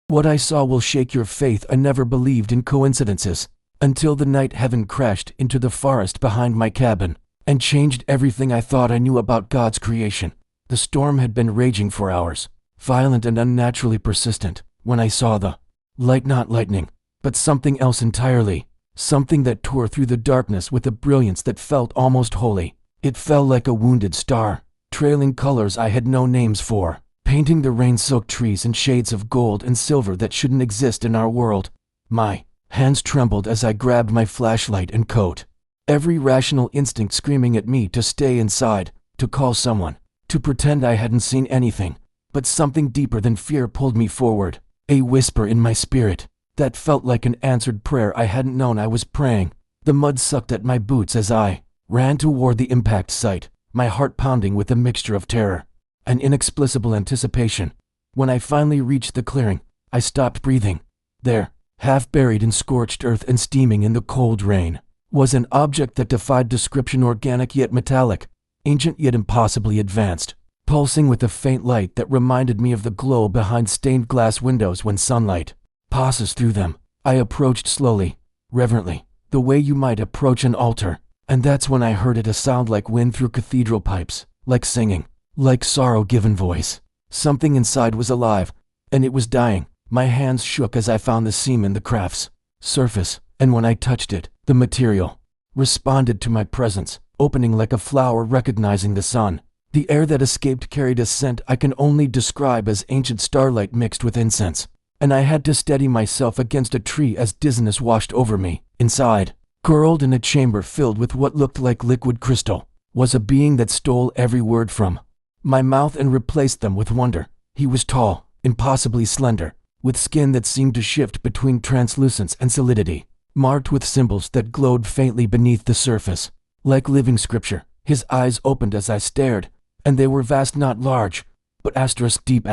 What I saw will shake your faith. I never believed in coincidences, until the night heaven crashed into the forest behind my cabin and changed everything I thought I knew about God's creation. The storm had been raging for hours, violent and unnaturally persistent, when I saw the light, not lightning, but something else entirely, something that tore through the darkness with a brilliance that felt almost holy. It fell like a wounded star, trailing colors I had no names for, painting the rain-soaked trees in shades of gold and silver that shouldn't exist in our world. My hands trembled as I grabbed my flashlight and coat, every rational instinct screaming at me to stay inside, to call someone, to pretend I hadn't seen anything. But something deeper than fear pulled me forward, a whisper in my spirit that felt like an answered prayer I hadn't known I was praying. The mud sucked at my boots as I ran toward the impact site, my heart pounding with a mixture of terror and inexplicable anticipation. When I finally reached the clearing, I stopped breathing. There, half buried in scorched earth and steaming in the cold rain, was an object that defied description, organic yet metallic, ancient yet impossibly advanced, pulsing with a faint light that reminded me of the glow behind stained glass windows when sunlight passes through them. I approached slowly, reverently, the way you might approach an altar, and that's when I heard it, a sound like wind through cathedral pipes, like singing, like sorrow given voice. Something inside was alive, and it was dying. My hands shook as I found the seam in the craft's surface, and when I touched it, the material responded to my presence, opening like a flower recognizing the sun. The air that escaped carried a scent I can only describe as ancient starlight mixed with incense, and I had to steady myself against a tree as dizziness washed over me. Inside, curled in a chamber filled with what looked like liquid crystal, was a being that stole every word from my mouth and replaced them with wonder. He was tall, impossibly slender, with skin that seemed to shift between translucence and solidity, marked with symbols that glowed faintly beneath the surface, like living scripture. His eyes opened as I stared, and they were vast, not large, but deep,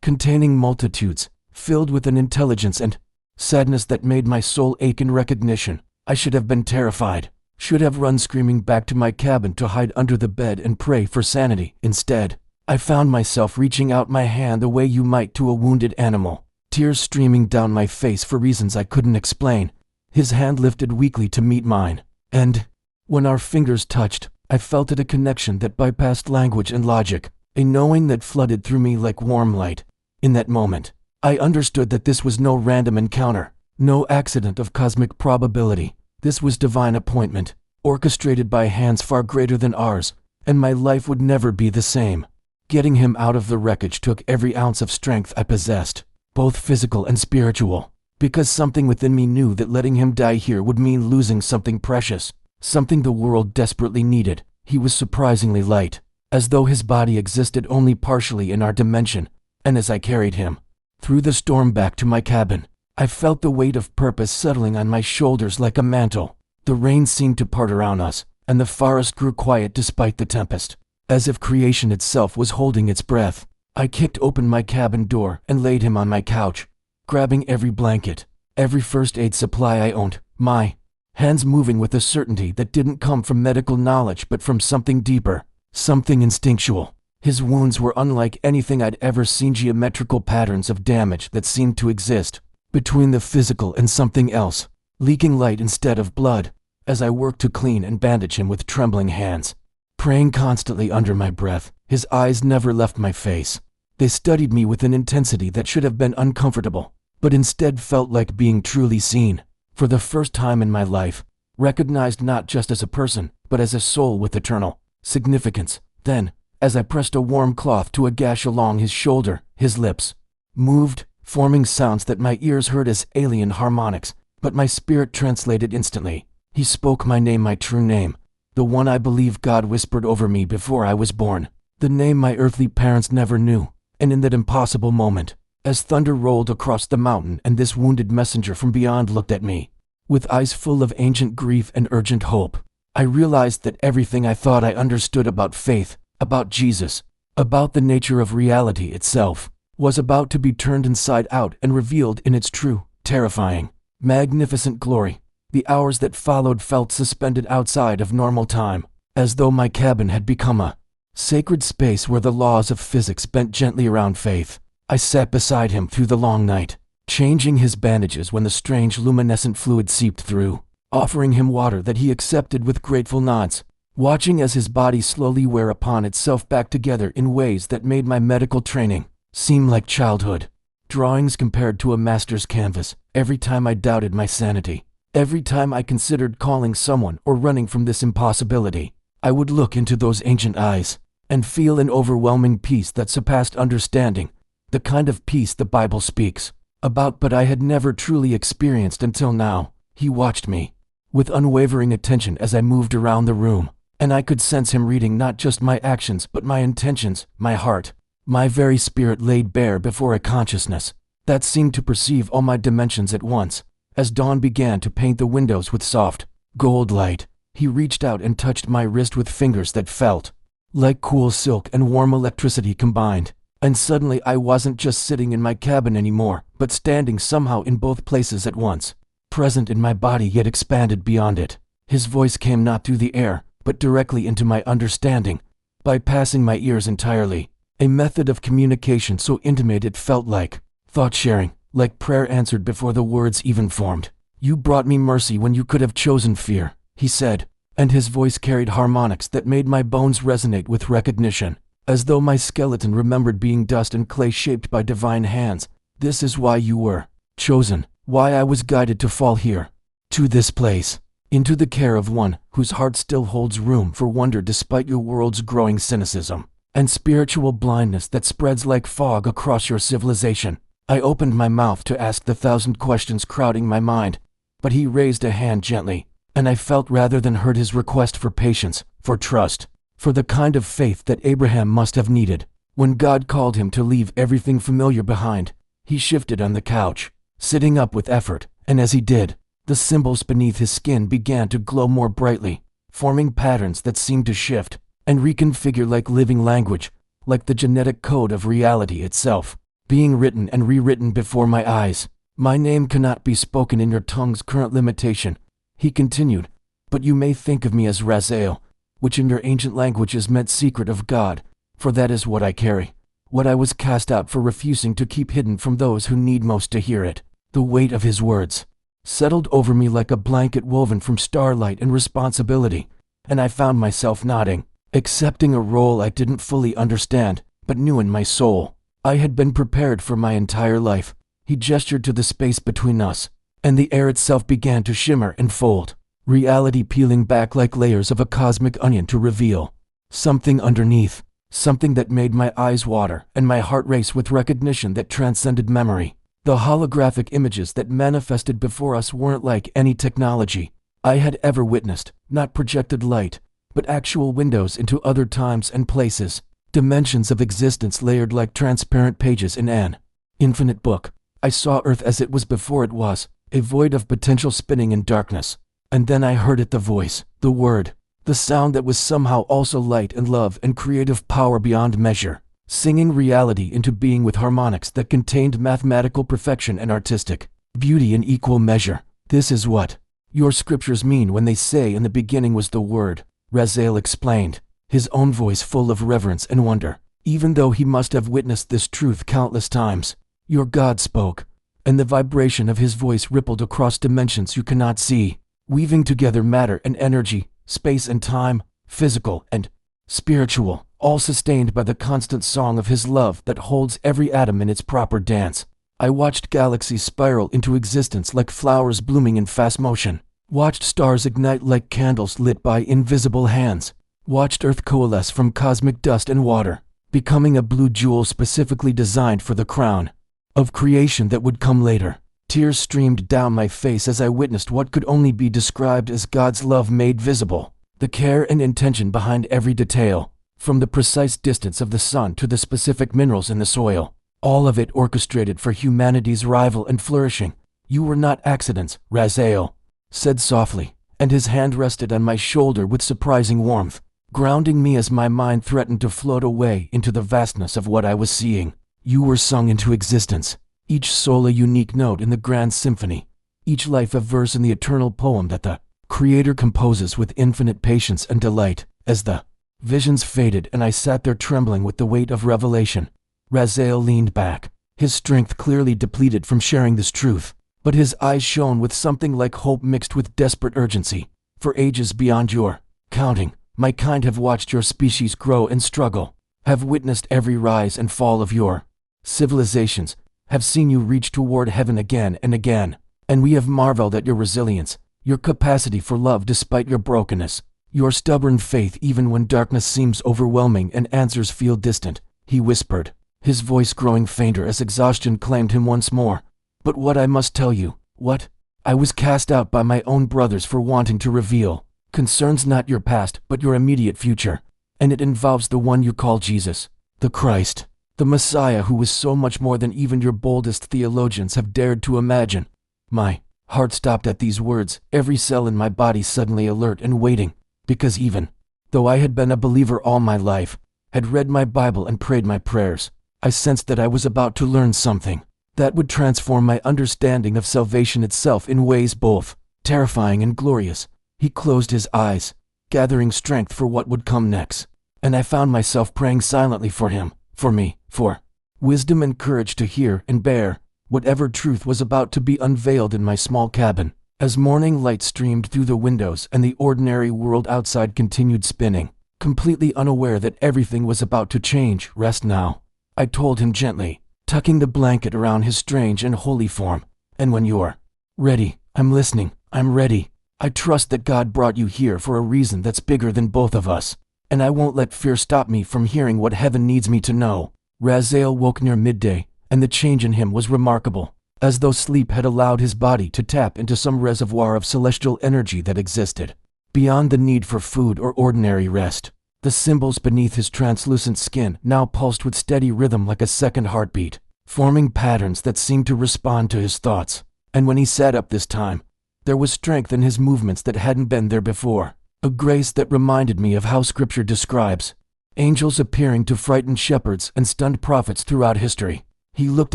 containing multitudes, filled with an intelligence and sadness that made my soul ache in recognition. I should have been terrified, should have run screaming back to my cabin to hide under the bed and pray for sanity. Instead, I found myself reaching out my hand the way you might to a wounded animal, tears streaming down my face for reasons I couldn't explain. His hand lifted weakly to meet mine, and when our fingers touched, I felt it, a connection that bypassed language and logic, a knowing that flooded through me like warm light. In that moment, I understood that this was no random encounter, no accident of cosmic probability. This was divine appointment, orchestrated by hands far greater than ours, and my life would never be the same. Getting him out of the wreckage took every ounce of strength I possessed, both physical and spiritual, because something within me knew that letting him die here would mean losing something precious, something the world desperately needed. He was surprisingly light, as though his body existed only partially in our dimension, and as I carried him through the storm back to my cabin, I felt the weight of purpose settling on my shoulders like a mantle. The rain seemed to part around us, and the forest grew quiet despite the tempest, as if creation itself was holding its breath. I kicked open my cabin door and laid him on my couch, grabbing every blanket, every first aid supply I owned, my hands moving with a certainty that didn't come from medical knowledge but from something deeper, something instinctual. His wounds were unlike anything I'd ever seen, geometrical patterns of damage that seemed to exist between the physical and something else, leaking light instead of blood. As I worked to clean and bandage him with trembling hands, praying constantly under my breath, his eyes never left my face. They studied me with an intensity that should have been uncomfortable, but instead felt like being truly seen. For the first time in my life, recognized not just as a person, but as a soul with eternal significance. Then, as I pressed a warm cloth to a gash along his shoulder, his lips moved, forming sounds that my ears heard as alien harmonics, but my spirit translated instantly. He spoke my name, my true name, the one I believe God whispered over me before I was born, the name my earthly parents never knew. And in that impossible moment, as thunder rolled across the mountain and this wounded messenger from beyond looked at me, with eyes full of ancient grief and urgent hope, I realized that everything I thought I understood about faith, about Jesus, about the nature of reality itself, was about to be turned inside out and revealed in its true, terrifying, magnificent glory. The hours that followed felt suspended outside of normal time, as though my cabin had become a sacred space where the laws of physics bent gently around faith. I sat beside him through the long night, changing his bandages when the strange luminescent fluid seeped through, offering him water that he accepted with grateful nods, watching as his body slowly wear upon itself back together in ways that made my medical training seem like childhood drawings compared to a master's canvas. Every time I doubted my sanity, every time I considered calling someone or running from this impossibility, I would look into those ancient eyes and feel an overwhelming peace that surpassed understanding, the kind of peace the Bible speaks about but I had never truly experienced until now. He watched me with unwavering attention as I moved around the room, and I could sense him reading not just my actions but my intentions, my heart, my very spirit laid bare before a consciousness that seemed to perceive all my dimensions at once. As dawn began to paint the windows with soft, gold light, he reached out and touched my wrist with fingers that felt like cool silk and warm electricity combined. And suddenly I wasn't just sitting in my cabin anymore, but standing somehow in both places at once, present in my body yet expanded beyond it. His voice came not through the air, but directly into my understanding, bypassing my ears entirely. A method of communication so intimate it felt like thought-sharing, like prayer answered before the words even formed. "You brought me mercy when you could have chosen fear," he said, and his voice carried harmonics that made my bones resonate with recognition, as though my skeleton remembered being dust and clay shaped by divine hands. "This is why you were chosen, why I was guided to fall here, to this place, into the care of one whose heart still holds room for wonder despite your world's growing cynicism and spiritual blindness that spreads like fog across your civilization." I opened my mouth to ask the thousand questions crowding my mind, but he raised a hand gently, and I felt rather than heard his request for patience, for trust, for the kind of faith that Abraham must have needed when God called him to leave everything familiar behind. He shifted on the couch, sitting up with effort, and as he did, the symbols beneath his skin began to glow more brightly, forming patterns that seemed to shift and reconfigure like living language, like the genetic code of reality itself, being written and rewritten before my eyes. "My name cannot be spoken in your tongue's current limitation," he continued, "but you may think of me as Raziel, which in your ancient languages meant secret of God, for that is what I carry, what I was cast out for refusing to keep hidden from those who need most to hear it." The weight of his words settled over me like a blanket woven from starlight and responsibility, and I found myself nodding, accepting a role I didn't fully understand, but knew in my soul I had been prepared for my entire life. He gestured to the space between us, and the air itself began to shimmer and fold, reality peeling back like layers of a cosmic onion to reveal something underneath, something that made my eyes water and my heart race with recognition that transcended memory. The holographic images that manifested before us weren't like any technology I had ever witnessed, not projected light, but actual windows into other times and places, dimensions of existence layered like transparent pages in an infinite book. I saw Earth as it was before it was, a void of potential spinning in darkness. And then I heard it, the voice, the word, the sound that was somehow also light and love and creative power beyond measure, singing reality into being with harmonics that contained mathematical perfection and artistic beauty in equal measure. "This is what your scriptures mean when they say in the beginning was the Word," Raziel explained, his own voice full of reverence and wonder, even though he must have witnessed this truth countless times. "Your God spoke," and the vibration of his voice rippled across dimensions you cannot see, weaving together matter and energy, space and time, physical and spiritual, all sustained by the constant song of his love that holds every atom in its proper dance. I watched galaxies spiral into existence like flowers blooming in fast motion, watched stars ignite like candles lit by invisible hands, watched Earth coalesce from cosmic dust and water, becoming a blue jewel specifically designed for the crown of creation that would come later. Tears streamed down my face as I witnessed what could only be described as God's love made visible, the care and intention behind every detail, from the precise distance of the sun to the specific minerals in the soil, all of it orchestrated for humanity's rival and flourishing. "You were not accidents," Raziel said softly, and his hand rested on my shoulder with surprising warmth, grounding me as my mind threatened to float away into the vastness of what I was seeing. "You were sung into existence, each soul a unique note in the grand symphony, each life a verse in the eternal poem that the Creator composes with infinite patience and delight." As the visions faded and I sat there trembling with the weight of revelation, Raziel leaned back, his strength clearly depleted from sharing this truth, but his eyes shone with something like hope mixed with desperate urgency. For ages beyond your counting, my kind have watched your species grow and struggle, have witnessed every rise and fall of your civilizations, have seen you reach toward heaven again and again, and we have marveled at your resilience, your capacity for love despite your brokenness, your stubborn faith even when darkness seems overwhelming and answers feel distant, he whispered, his voice growing fainter as exhaustion claimed him once more. But what I must tell you, what? I was cast out by my own brothers for wanting to reveal concerns not your past but your immediate future, and it involves the one you call Jesus, the Christ, the Messiah who was so much more than even your boldest theologians have dared to imagine. My heart stopped at these words, every cell in my body suddenly alert and waiting, because even though I had been a believer all my life, had read my Bible and prayed my prayers, I sensed that I was about to learn something that would transform my understanding of salvation itself in ways both terrifying and glorious. He closed his eyes, gathering strength for what would come next, and I found myself praying silently for him, for me, for wisdom and courage to hear and bear whatever truth was about to be unveiled in my small cabin. As morning light streamed through the windows and the ordinary world outside continued spinning, completely unaware that everything was about to change, rest now, I told him gently, tucking the blanket around his strange and holy form, and when you're ready, I'm listening, I'm ready. I trust that God brought you here for a reason that's bigger than both of us, and I won't let fear stop me from hearing what heaven needs me to know. Raziel woke near midday, and the change in him was remarkable, as though sleep had allowed his body to tap into some reservoir of celestial energy that existed beyond the need for food or ordinary rest. The symbols beneath his translucent skin now pulsed with steady rhythm like a second heartbeat, forming patterns that seemed to respond to his thoughts. And when he sat up this time, there was strength in his movements that hadn't been there before, a grace that reminded me of how Scripture describes angels appearing to frightened shepherds and stunned prophets throughout history. He looked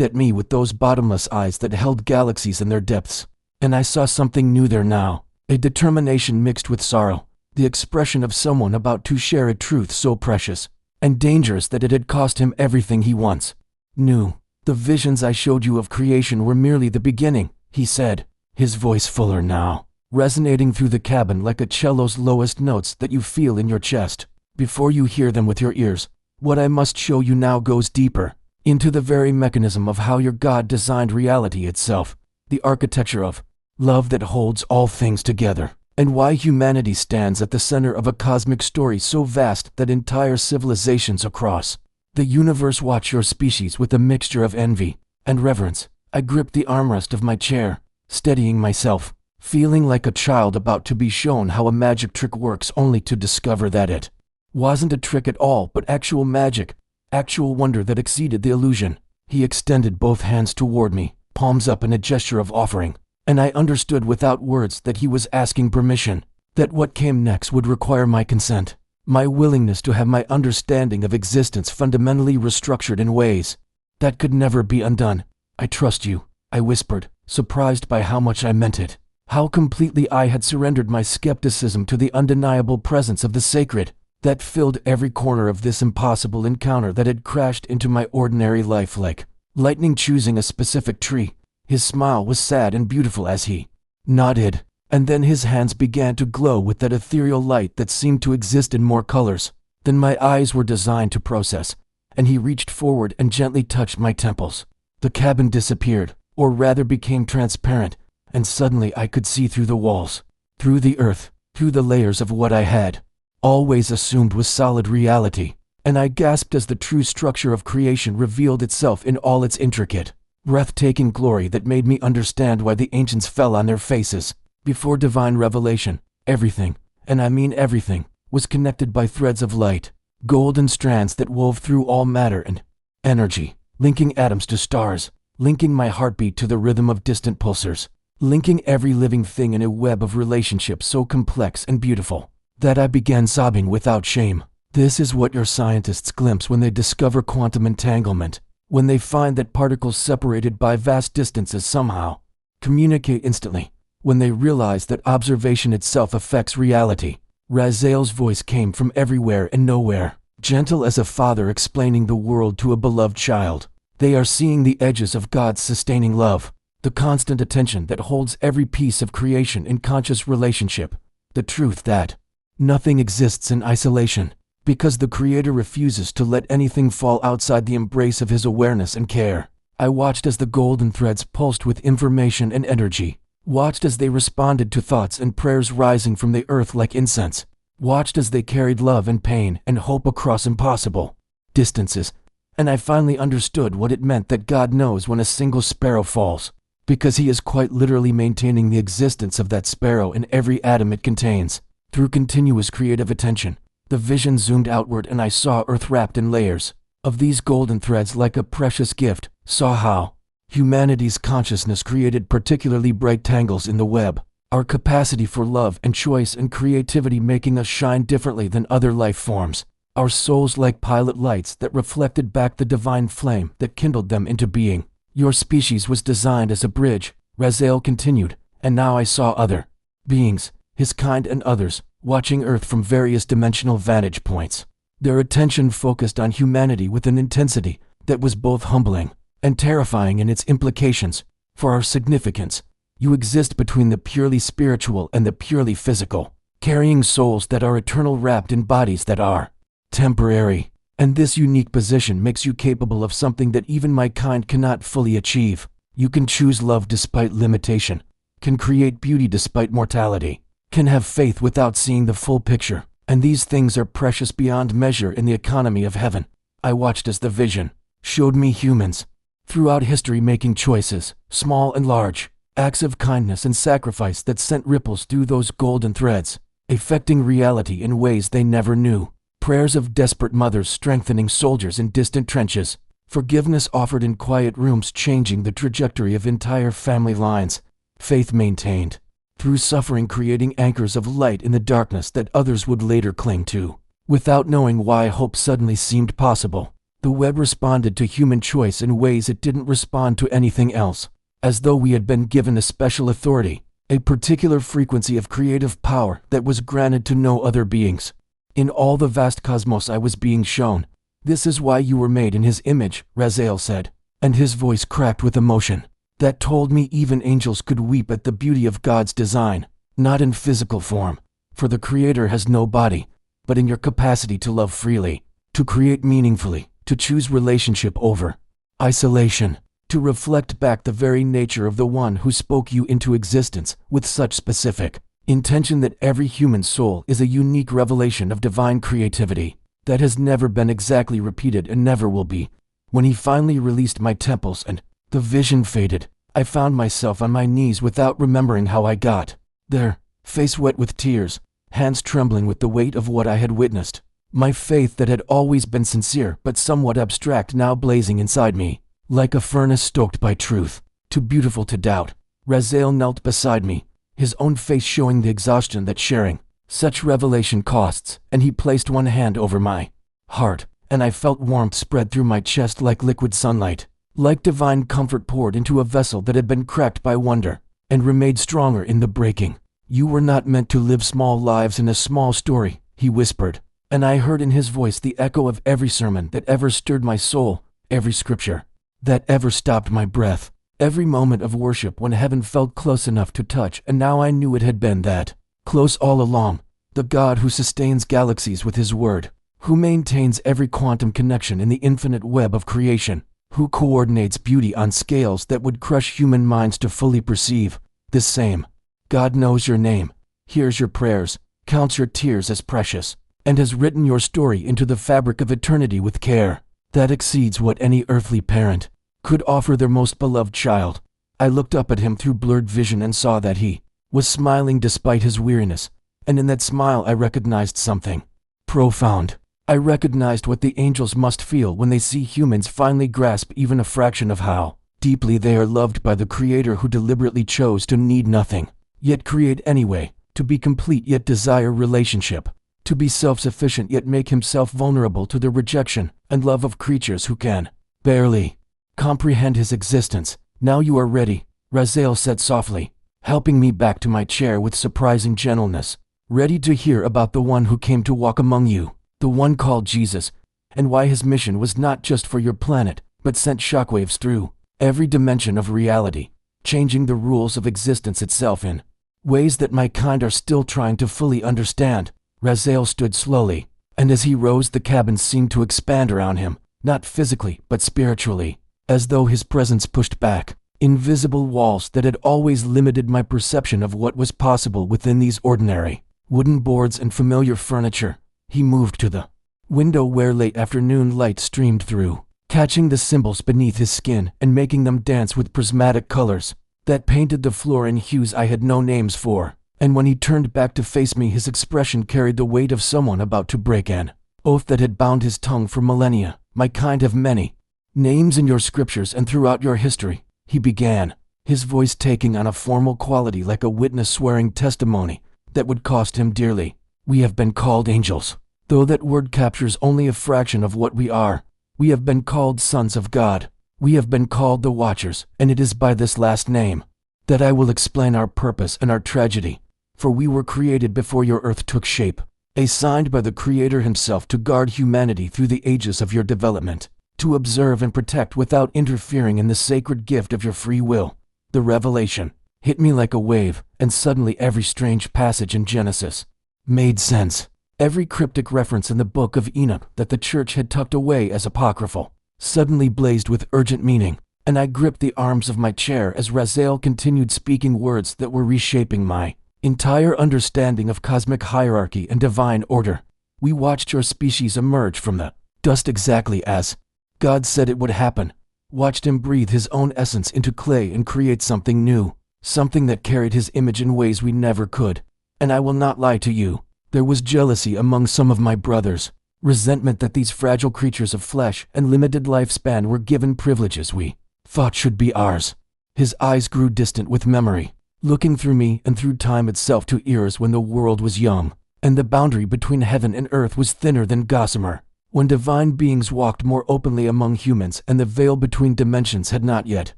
at me with those bottomless eyes that held galaxies in their depths, and I saw something new there now, a determination mixed with sorrow, the expression of someone about to share a truth so precious and dangerous that it had cost him everything he once knew. The visions I showed you of creation were merely the beginning, he said, his voice fuller now, resonating through the cabin like a cello's lowest notes that you feel in your chest before you hear them with your ears. What I must show you now goes deeper, into the very mechanism of how your God designed reality itself, the architecture of love that holds all things together, and why humanity stands at the center of a cosmic story so vast that entire civilizations across the universe watch your species with a mixture of envy and reverence. I gripped the armrest of my chair, steadying myself, feeling like a child about to be shown how a magic trick works, only to discover that it wasn't a trick at all but actual magic, actual wonder that exceeded the illusion. He extended both hands toward me, palms up in a gesture of offering, and I understood without words that he was asking permission, that what came next would require my consent, my willingness to have my understanding of existence fundamentally restructured in ways that could never be undone. I trust you, I whispered, surprised by how much I meant it, how completely I had surrendered my skepticism to the undeniable presence of the sacred that filled every corner of this impossible encounter that had crashed into my ordinary life like lightning choosing a specific tree. His smile was sad and beautiful as he nodded, and then his hands began to glow with that ethereal light that seemed to exist in more colors than my eyes were designed to process, and he reached forward and gently touched my temples. The cabin disappeared, or rather became transparent, and suddenly I could see through the walls, through the earth, through the layers of what I had always assumed was solid reality, and I gasped as the true structure of creation revealed itself in all its intricate, breathtaking glory that made me understand why the ancients fell on their faces before divine revelation. Everything, and I mean everything, was connected by threads of light, golden strands that wove through all matter and energy, linking atoms to stars, linking my heartbeat to the rhythm of distant pulsars, linking every living thing in a web of relationships so complex and beautiful that I began sobbing without shame. This is what your scientists glimpse when they discover quantum entanglement, when they find that particles separated by vast distances somehow communicate instantly, when they realize that observation itself affects reality. Raziel's voice came from everywhere and nowhere, gentle as a father explaining the world to a beloved child. They are seeing the edges of God's sustaining love, the constant attention that holds every piece of creation in conscious relationship, the truth that nothing exists in isolation, because the Creator refuses to let anything fall outside the embrace of His awareness and care. I watched as the golden threads pulsed with information and energy, watched as they responded to thoughts and prayers rising from the earth like incense, watched as they carried love and pain and hope across impossible distances, and I finally understood what it meant that God knows when a single sparrow falls, because He is quite literally maintaining the existence of that sparrow in every atom it contains. Through continuous creative attention, the vision zoomed outward and I saw Earth wrapped in layers of these golden threads like a precious gift, saw how humanity's consciousness created particularly bright tangles in the web, our capacity for love and choice and creativity making us shine differently than other life forms, our souls like pilot lights that reflected back the divine flame that kindled them into being. Your species was designed as a bridge, Raziel continued, and now I saw other beings, His kind and others, watching Earth from various dimensional vantage points. Their attention focused on humanity with an intensity that was both humbling and terrifying in its implications for our significance. You exist between the purely spiritual and the purely physical, carrying souls that are eternal wrapped in bodies that are temporary. And this unique position makes you capable of something that even my kind cannot fully achieve. You can choose love despite limitation, can create beauty despite mortality, can have faith without seeing the full picture, and these things are precious beyond measure in the economy of heaven. I watched as the vision showed me humans throughout history making choices, small and large, acts of kindness and sacrifice that sent ripples through those golden threads, affecting reality in ways they never knew. Prayers of desperate mothers strengthening soldiers in distant trenches, forgiveness offered in quiet rooms changing the trajectory of entire family lines, faith maintained through suffering creating anchors of light in the darkness that others would later cling to. Without knowing why hope suddenly seemed possible, the web responded to human choice in ways it didn't respond to anything else, as though we had been given a special authority, a particular frequency of creative power that was granted to no other beings. In all the vast cosmos I was being shown, "This is why you were made in His image," Raziel said, and his voice cracked with emotion that told me even angels could weep at the beauty of God's design, not in physical form, for the Creator has no body, but in your capacity to love freely, to create meaningfully, to choose relationship over isolation, to reflect back the very nature of the one who spoke you into existence with such specific intention that every human soul is a unique revelation of divine creativity that has never been exactly repeated and never will be. When He finally released my temples and the vision faded, I found myself on my knees without remembering how I got there, face wet with tears, hands trembling with the weight of what I had witnessed, my faith that had always been sincere but somewhat abstract now blazing inside me, like a furnace stoked by truth, too beautiful to doubt. Raziel knelt beside me, his own face showing the exhaustion that sharing such revelation costs, and he placed one hand over my heart, and I felt warmth spread through my chest like liquid sunlight, like divine comfort poured into a vessel that had been cracked by wonder, and remained stronger in the breaking. "You were not meant to live small lives in a small story," he whispered, and I heard in his voice the echo of every sermon that ever stirred my soul, every scripture that ever stopped my breath, every moment of worship when heaven felt close enough to touch, and now I knew it had been that close all along. The God who sustains galaxies with His word, who maintains every quantum connection in the infinite web of creation, who coordinates beauty on scales that would crush human minds to fully perceive. This same God knows your name, hears your prayers, counts your tears as precious, and has written your story into the fabric of eternity with care that exceeds what any earthly parent could offer their most beloved child. I looked up at Him through blurred vision and saw that He was smiling despite His weariness, and in that smile I recognized something profound. I recognized what the angels must feel when they see humans finally grasp even a fraction of how deeply they are loved by the Creator who deliberately chose to need nothing, yet create anyway, to be complete yet desire relationship, to be self-sufficient yet make Himself vulnerable to the rejection and love of creatures who can barely comprehend His existence. "Now you are ready," Raziel said softly, helping me back to my chair with surprising gentleness. "Ready to hear about the one who came to walk among you, the one called Jesus, and why His mission was not just for your planet, but sent shockwaves through every dimension of reality, changing the rules of existence itself in ways that my kind are still trying to fully understand. Raziel stood slowly, and as he rose, the cabin seemed to expand around him, not physically but spiritually, as though his presence pushed back invisible walls that had always limited my perception of what was possible within these ordinary wooden boards and familiar furniture. He moved to the window where late afternoon light streamed through, catching the symbols beneath his skin and making them dance with prismatic colors that painted the floor in hues I had no names for. And when he turned back to face me, his expression carried the weight of someone about to break an oath that had bound his tongue for millennia. My kind have many names in your scriptures and throughout your history, he began, his voice taking on a formal quality like a witness swearing testimony that would cost him dearly. We have been called angels, though that word captures only a fraction of what we are. We have been called sons of God. We have been called the Watchers, and it is by this last name that I will explain our purpose and our tragedy. For we were created before your earth took shape, assigned by the Creator himself to guard humanity through the ages of your development, to observe and protect without interfering in the sacred gift of your free will. The revelation hit me like a wave, and suddenly every strange passage in Genesis made sense. Every cryptic reference in the book of Enoch that the church had tucked away as apocryphal suddenly blazed with urgent meaning, and I gripped the arms of my chair as Raziel continued speaking words that were reshaping my entire understanding of cosmic hierarchy and divine order. We watched your species emerge from the dust exactly as God said it would happen, watched him breathe his own essence into clay and create something new, something that carried his image in ways we never could. And I will not lie to you, there was jealousy among some of my brothers, resentment that these fragile creatures of flesh and limited lifespan were given privileges we thought should be ours. His eyes grew distant with memory, looking through me and through time itself to eras when the world was young, and the boundary between heaven and earth was thinner than gossamer, when divine beings walked more openly among humans and the veil between dimensions had not yet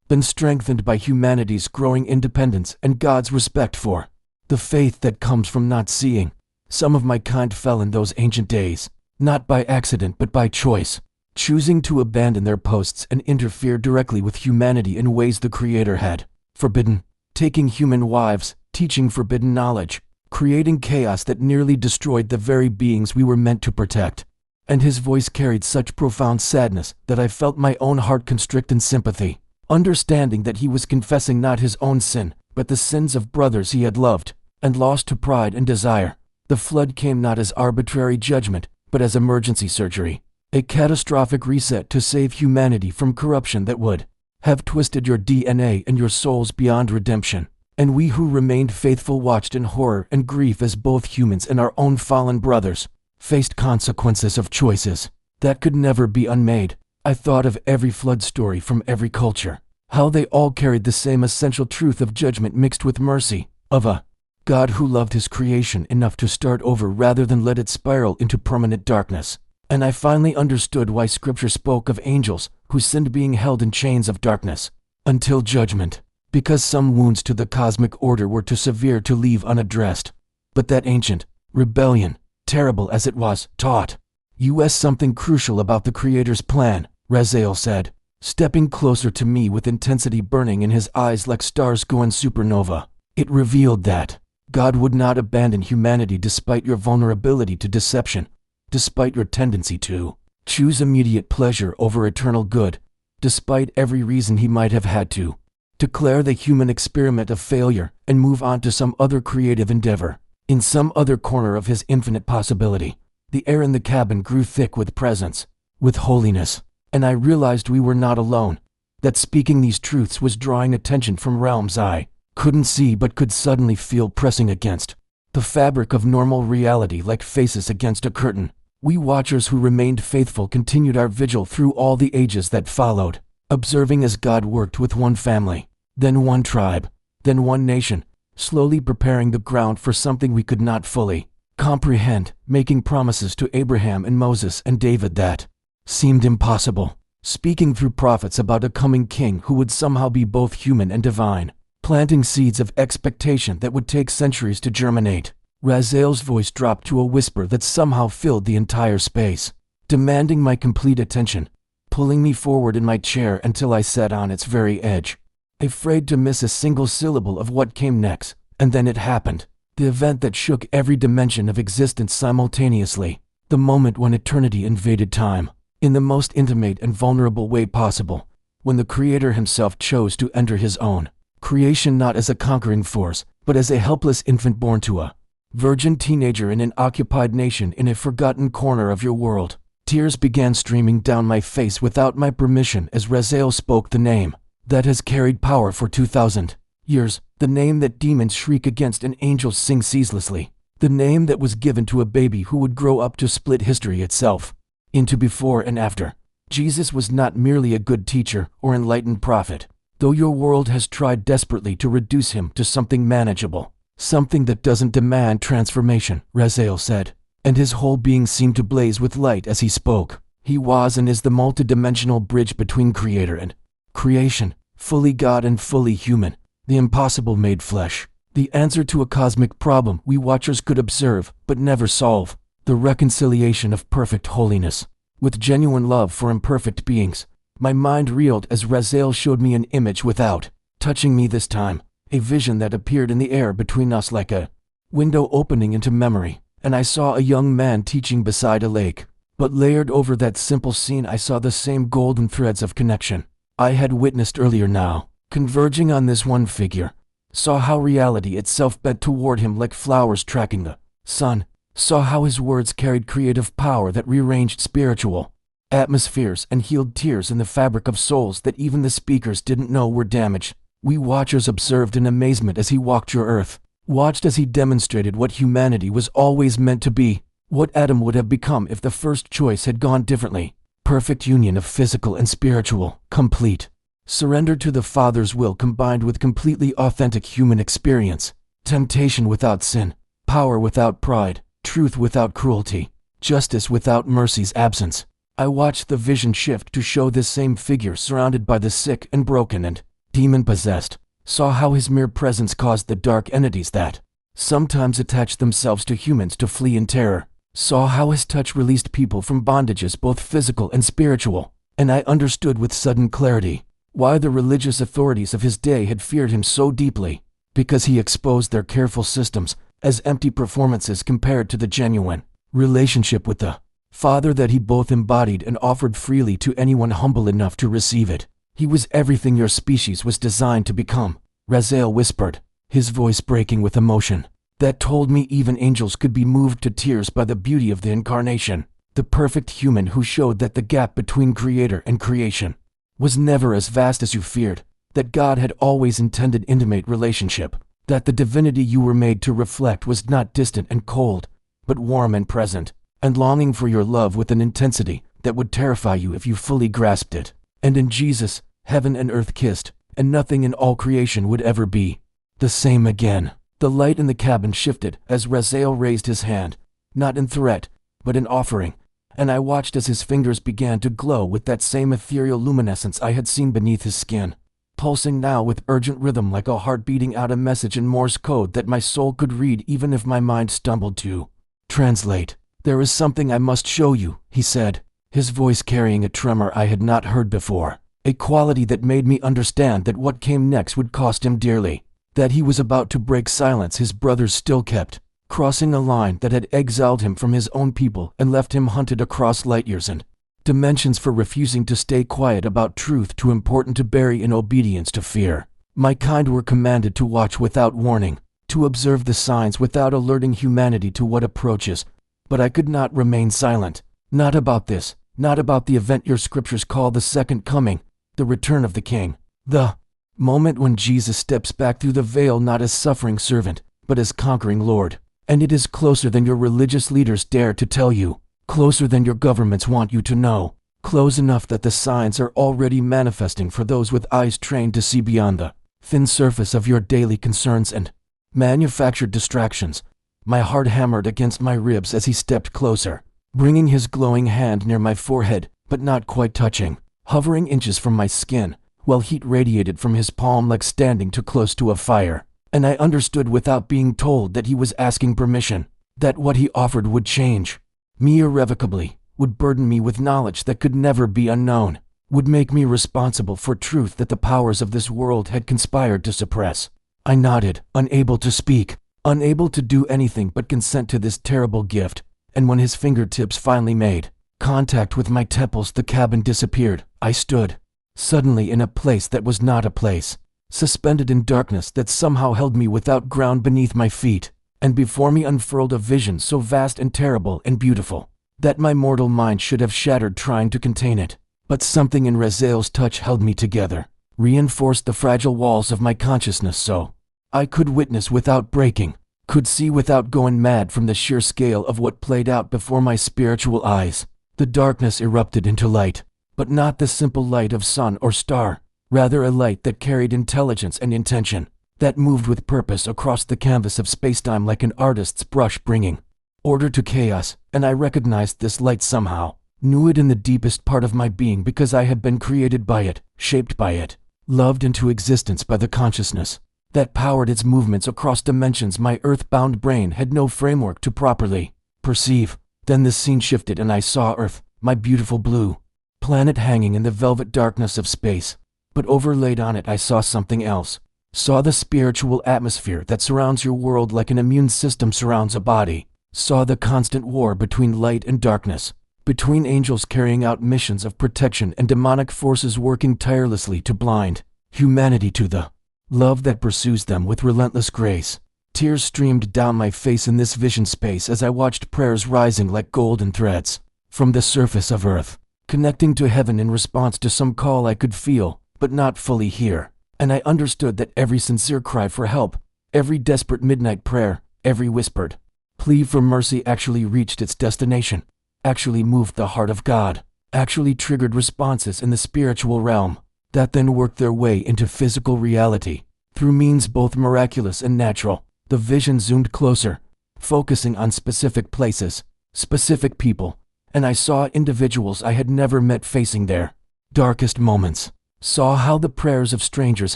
been strengthened by humanity's growing independence and God's respect for the faith that comes from not seeing. Some of my kind fell in those ancient days, not by accident but by choice, choosing to abandon their posts and interfere directly with humanity in ways the Creator had forbidden, taking human wives, teaching forbidden knowledge, creating chaos that nearly destroyed the very beings we were meant to protect. And his voice carried such profound sadness that I felt my own heart constrict in sympathy, understanding that he was confessing not his own sin, but the sins of brothers he had loved and lost to pride and desire. The flood came not as arbitrary judgment, but as emergency surgery, a catastrophic reset to save humanity from corruption that would have twisted your DNA and your souls beyond redemption. And we who remained faithful watched in horror and grief as both humans and our own fallen brothers faced consequences of choices that could never be unmade. I thought of every flood story from every culture, how they all carried the same essential truth of judgment mixed with mercy, of a God who loved his creation enough to start over rather than let it spiral into permanent darkness. And I finally understood why Scripture spoke of angels who sinned being held in chains of darkness until judgment, because some wounds to the cosmic order were too severe to leave unaddressed. But that ancient rebellion, terrible as it was, taught us something crucial about the Creator's plan, Raziel said, stepping closer to me with intensity burning in his eyes like stars going supernova. It revealed that God would not abandon humanity despite your vulnerability to deception, despite your tendency to choose immediate pleasure over eternal good, despite every reason he might have had to declare the human experiment a failure and move on to some other creative endeavor. In some other corner of his infinite possibility, the air in the cabin grew thick with presence, with holiness, and I realized we were not alone, that speaking these truths was drawing attention from realms I couldn't see but could suddenly feel pressing against the fabric of normal reality like faces against a curtain. We watchers who remained faithful continued our vigil through all the ages that followed, observing as God worked with one family, then one tribe, then one nation, slowly preparing the ground for something we could not fully comprehend, making promises to Abraham and Moses and David that seemed impossible, speaking through prophets about a coming king who would somehow be both human and divine, planting seeds of expectation that would take centuries to germinate. Raziel's voice dropped to a whisper that somehow filled the entire space, demanding my complete attention. pulling me forward in my chair until I sat on its very edge, afraid to miss a single syllable of what came next. And then it happened. The event that shook every dimension of existence simultaneously. The moment when eternity invaded time, in the most intimate and vulnerable way possible. When the Creator himself chose to enter his own creation not as a conquering force, but as a helpless infant born to a virgin teenager in an occupied nation in a forgotten corner of your world. Tears began streaming down my face without my permission as Raziel spoke the name that has carried power for 2,000 years, the name that demons shriek against and angels sing ceaselessly, the name that was given to a baby who would grow up to split history itself into before and after. Jesus was not merely a good teacher or enlightened prophet, though your world has tried desperately to reduce him to something manageable, something that doesn't demand transformation, Raziel said, and his whole being seemed to blaze with light as he spoke. He was and is the multidimensional bridge between Creator and creation, fully God and fully human, the impossible made flesh, the answer to a cosmic problem we watchers could observe but never solve, the reconciliation of perfect holiness with genuine love for imperfect beings. My mind reeled as Raziel showed me an image without touching me this time, a vision that appeared in the air between us like a window opening into memory, and I saw a young man teaching beside a lake. But layered over that simple scene I saw the same golden threads of connection I had witnessed earlier now, converging on this one figure. Saw how reality itself bent toward him like flowers tracking the sun. Saw how his words carried creative power that rearranged spiritual atmospheres and healed tears in the fabric of souls that even the speakers didn't know were damaged. We watchers observed in amazement as he walked your earth, watched as he demonstrated what humanity was always meant to be, what Adam would have become if the first choice had gone differently. Perfect union of physical and spiritual, complete surrender to the Father's will combined with completely authentic human experience, temptation without sin, power without pride, truth without cruelty, justice without mercy's absence. I watched the vision shift to show this same figure surrounded by the sick and broken and demon-possessed, saw how his mere presence caused the dark entities that sometimes attach themselves to humans to flee in terror, saw how his touch released people from bondages both physical and spiritual, and I understood with sudden clarity why the religious authorities of his day had feared him so deeply, because he exposed their careful systems as empty performances compared to the genuine relationship with the Father that he both embodied and offered freely to anyone humble enough to receive it. He was everything your species was designed to become, Raziel whispered, his voice breaking with emotion. That told me even angels could be moved to tears by the beauty of the incarnation, the perfect human who showed that the gap between Creator and creation was never as vast as you feared, that God had always intended intimate relationship, that the divinity you were made to reflect was not distant and cold, but warm and present, and longing for your love with an intensity that would terrify you if you fully grasped it. And in Jesus, heaven and earth kissed, and nothing in all creation would ever be the same again. The light in the cabin shifted as Raziel raised his hand, not in threat, but in offering, and I watched as his fingers began to glow with that same ethereal luminescence I had seen beneath his skin, pulsing now with urgent rhythm like a heart beating out a message in Morse code that my soul could read even if my mind stumbled to translate. "There is something I must show you," he said, his voice carrying a tremor I had not heard before, a quality that made me understand that what came next would cost him dearly, that he was about to break silence his brothers still kept, crossing a line that had exiled him from his own people and left him hunted across light years and dimensions for refusing to stay quiet about truth too important to bury in obedience to fear. My kind were commanded to watch without warning, to observe the signs without alerting humanity to what approaches, but I could not remain silent. Not about this, not about the event your scriptures call the second coming, the return of the King, the moment when Jesus steps back through the veil not as suffering servant, but as conquering Lord. And it is closer than your religious leaders dare to tell you, closer than your governments want you to know, close enough that the signs are already manifesting for those with eyes trained to see beyond the thin surface of your daily concerns and manufactured distractions. My heart hammered against my ribs as he stepped closer, bringing his glowing hand near my forehead, but not quite touching, hovering inches from my skin, while heat radiated from his palm like standing too close to a fire. And I understood without being told that he was asking permission, that what he offered would change me irrevocably, would burden me with knowledge that could never be unknown. would make me responsible for truth that the powers of this world had conspired to suppress. I nodded, unable to speak, unable to do anything but consent to this terrible gift, and when his fingertips finally made contact with my temples, the cabin disappeared. I stood suddenly in a place that was not a place, suspended in darkness that somehow held me without ground beneath my feet, and before me unfurled a vision so vast and terrible and beautiful that my mortal mind should have shattered trying to contain it. But something in Raziel's touch held me together, reinforced the fragile walls of my consciousness so I could witness without breaking, could see without going mad from the sheer scale of what played out before my spiritual eyes. The darkness erupted into light, but not the simple light of sun or star, rather a light that carried intelligence and intention, that moved with purpose across the canvas of spacetime like an artist's brush bringing order to chaos. And I recognized this light somehow, knew it in the deepest part of my being because I had been created by it, shaped by it, loved into existence by the consciousness that powered its movements across dimensions my earth-bound brain had no framework to properly perceive. Then the scene shifted and I saw Earth, my beautiful blue planet, hanging in the velvet darkness of space. But overlaid on it I saw something else, saw the spiritual atmosphere that surrounds your world like an immune system surrounds a body, saw the constant war between light and darkness, between angels carrying out missions of protection and demonic forces working tirelessly to blind humanity to the love that pursues them with relentless grace. Tears streamed down my face in this vision space as I watched prayers rising like golden threads from the surface of Earth, connecting to heaven in response to some call I could feel but not fully hear. And I understood that every sincere cry for help, every desperate midnight prayer, every whispered plea for mercy actually reached its destination, actually moved the heart of God, actually triggered responses in the spiritual realm that then worked their way into physical reality through means both miraculous and natural. The vision zoomed closer, focusing on specific places, specific people, and I saw individuals I had never met facing their darkest moments, saw how the prayers of strangers